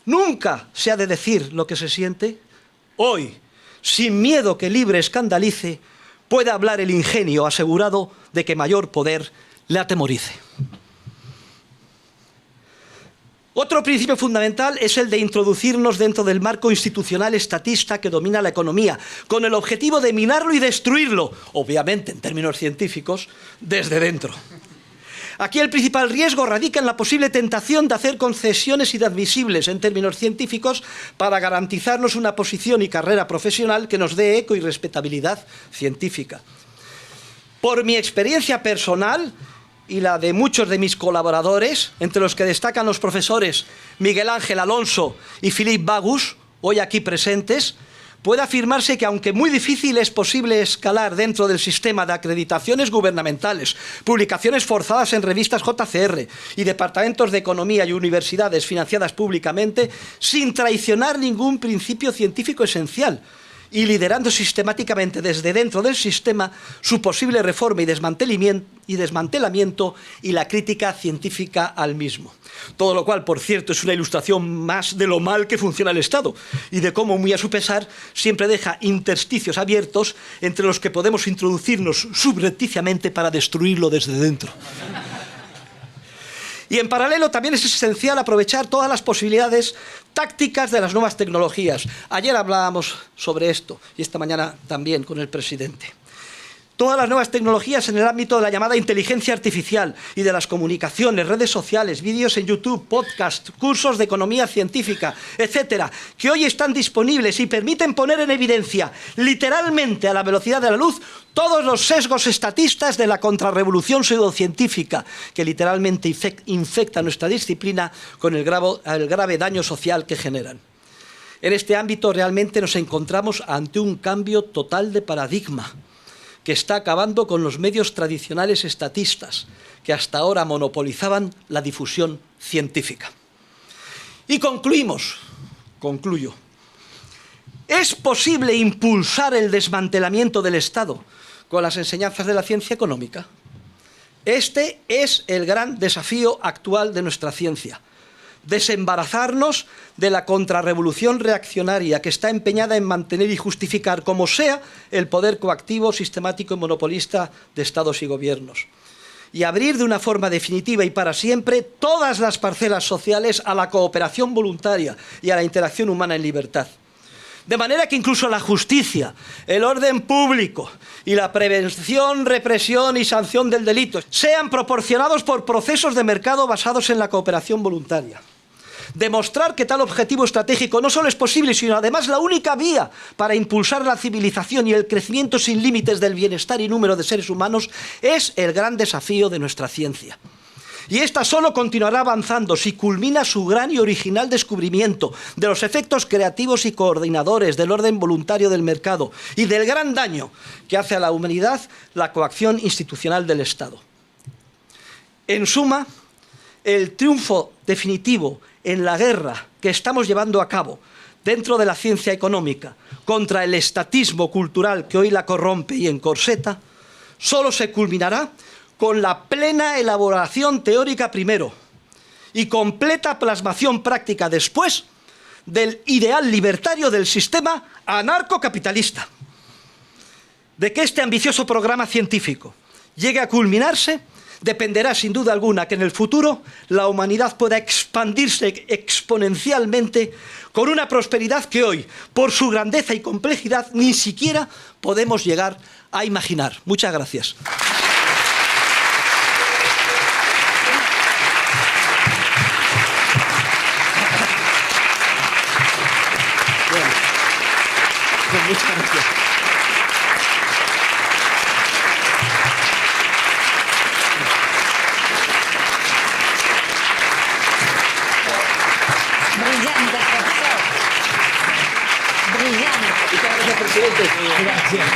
nunca se ha de decir lo que se siente. Hoy, sin miedo que libre escandalice, puede hablar el ingenio asegurado de que mayor poder le atemorice. Otro principio fundamental es el de introducirnos dentro del marco institucional estatista que domina la economía, con el objetivo de minarlo y destruirlo, obviamente en términos científicos, desde dentro. Aquí el principal riesgo radica en la posible tentación de hacer concesiones inadmisibles en términos científicos para garantizarnos una posición y carrera profesional que nos dé eco y respetabilidad científica. Por mi experiencia personal y la de muchos de mis colaboradores, entre los que destacan los profesores Miguel Ángel Alonso y Philippe Bagus, hoy aquí presentes, puede afirmarse que aunque muy difícil es posible escalar dentro del sistema de acreditaciones gubernamentales, publicaciones forzadas en revistas JCR y departamentos de economía y universidades financiadas públicamente, sin traicionar ningún principio científico esencial, y liderando sistemáticamente desde dentro del sistema su posible reforma y desmantelamiento y la crítica científica al mismo. Todo lo cual, por cierto, es una ilustración más de lo mal que funciona el Estado y de cómo, muy a su pesar, siempre deja intersticios abiertos entre los que podemos introducirnos subrepticiamente para destruirlo desde dentro. Y en paralelo también es esencial aprovechar todas las posibilidades tácticas de las nuevas tecnologías. Ayer hablábamos sobre esto y esta mañana también con el presidente. Todas las nuevas tecnologías en el ámbito de la llamada inteligencia artificial y de las comunicaciones, redes sociales, vídeos en YouTube, podcasts, cursos de economía científica, etcétera, que hoy están disponibles y permiten poner en evidencia, literalmente a la velocidad de la luz, todos los sesgos estatistas de la contrarrevolución pseudocientífica que literalmente infecta nuestra disciplina con el grave daño social que generan. En este ámbito realmente nos encontramos ante un cambio total de paradigma que está acabando con los medios tradicionales estatistas que hasta ahora monopolizaban la difusión científica. Y concluyo. ¿Es posible impulsar el desmantelamiento del Estado con las enseñanzas de la ciencia económica? Este es el gran desafío actual de nuestra ciencia. Desembarazarnos de la contrarrevolución reaccionaria que está empeñada en mantener y justificar como sea el poder coactivo, sistemático y monopolista de estados y gobiernos. Y abrir de una forma definitiva y para siempre todas las parcelas sociales a la cooperación voluntaria y a la interacción humana en libertad. De manera que incluso la justicia, el orden público y la prevención, represión y sanción del delito sean proporcionados por procesos de mercado basados en la cooperación voluntaria. Demostrar que tal objetivo estratégico no solo es posible, sino además la única vía para impulsar la civilización y el crecimiento sin límites del bienestar y número de seres humanos es el gran desafío de nuestra ciencia. Y esta solo continuará avanzando si culmina su gran y original descubrimiento de los efectos creativos y coordinadores del orden voluntario del mercado y del gran daño que hace a la humanidad la coacción institucional del Estado. En suma, el triunfo definitivo en la guerra que estamos llevando a cabo dentro de la ciencia económica contra el estatismo cultural que hoy la corrompe y encorseta, solo se culminará con la plena elaboración teórica primero y completa plasmación práctica después del ideal libertario del sistema anarcocapitalista. de que este ambicioso programa científico llegue a culminarse dependerá sin duda alguna que en el futuro la humanidad pueda expandirse exponencialmente con una prosperidad que hoy, por su grandeza y complejidad, ni siquiera podemos llegar a imaginar. Muchas gracias. Muchas gracias. Brillante, profesor. Brillante. Muchas gracias, presidente. Gracias.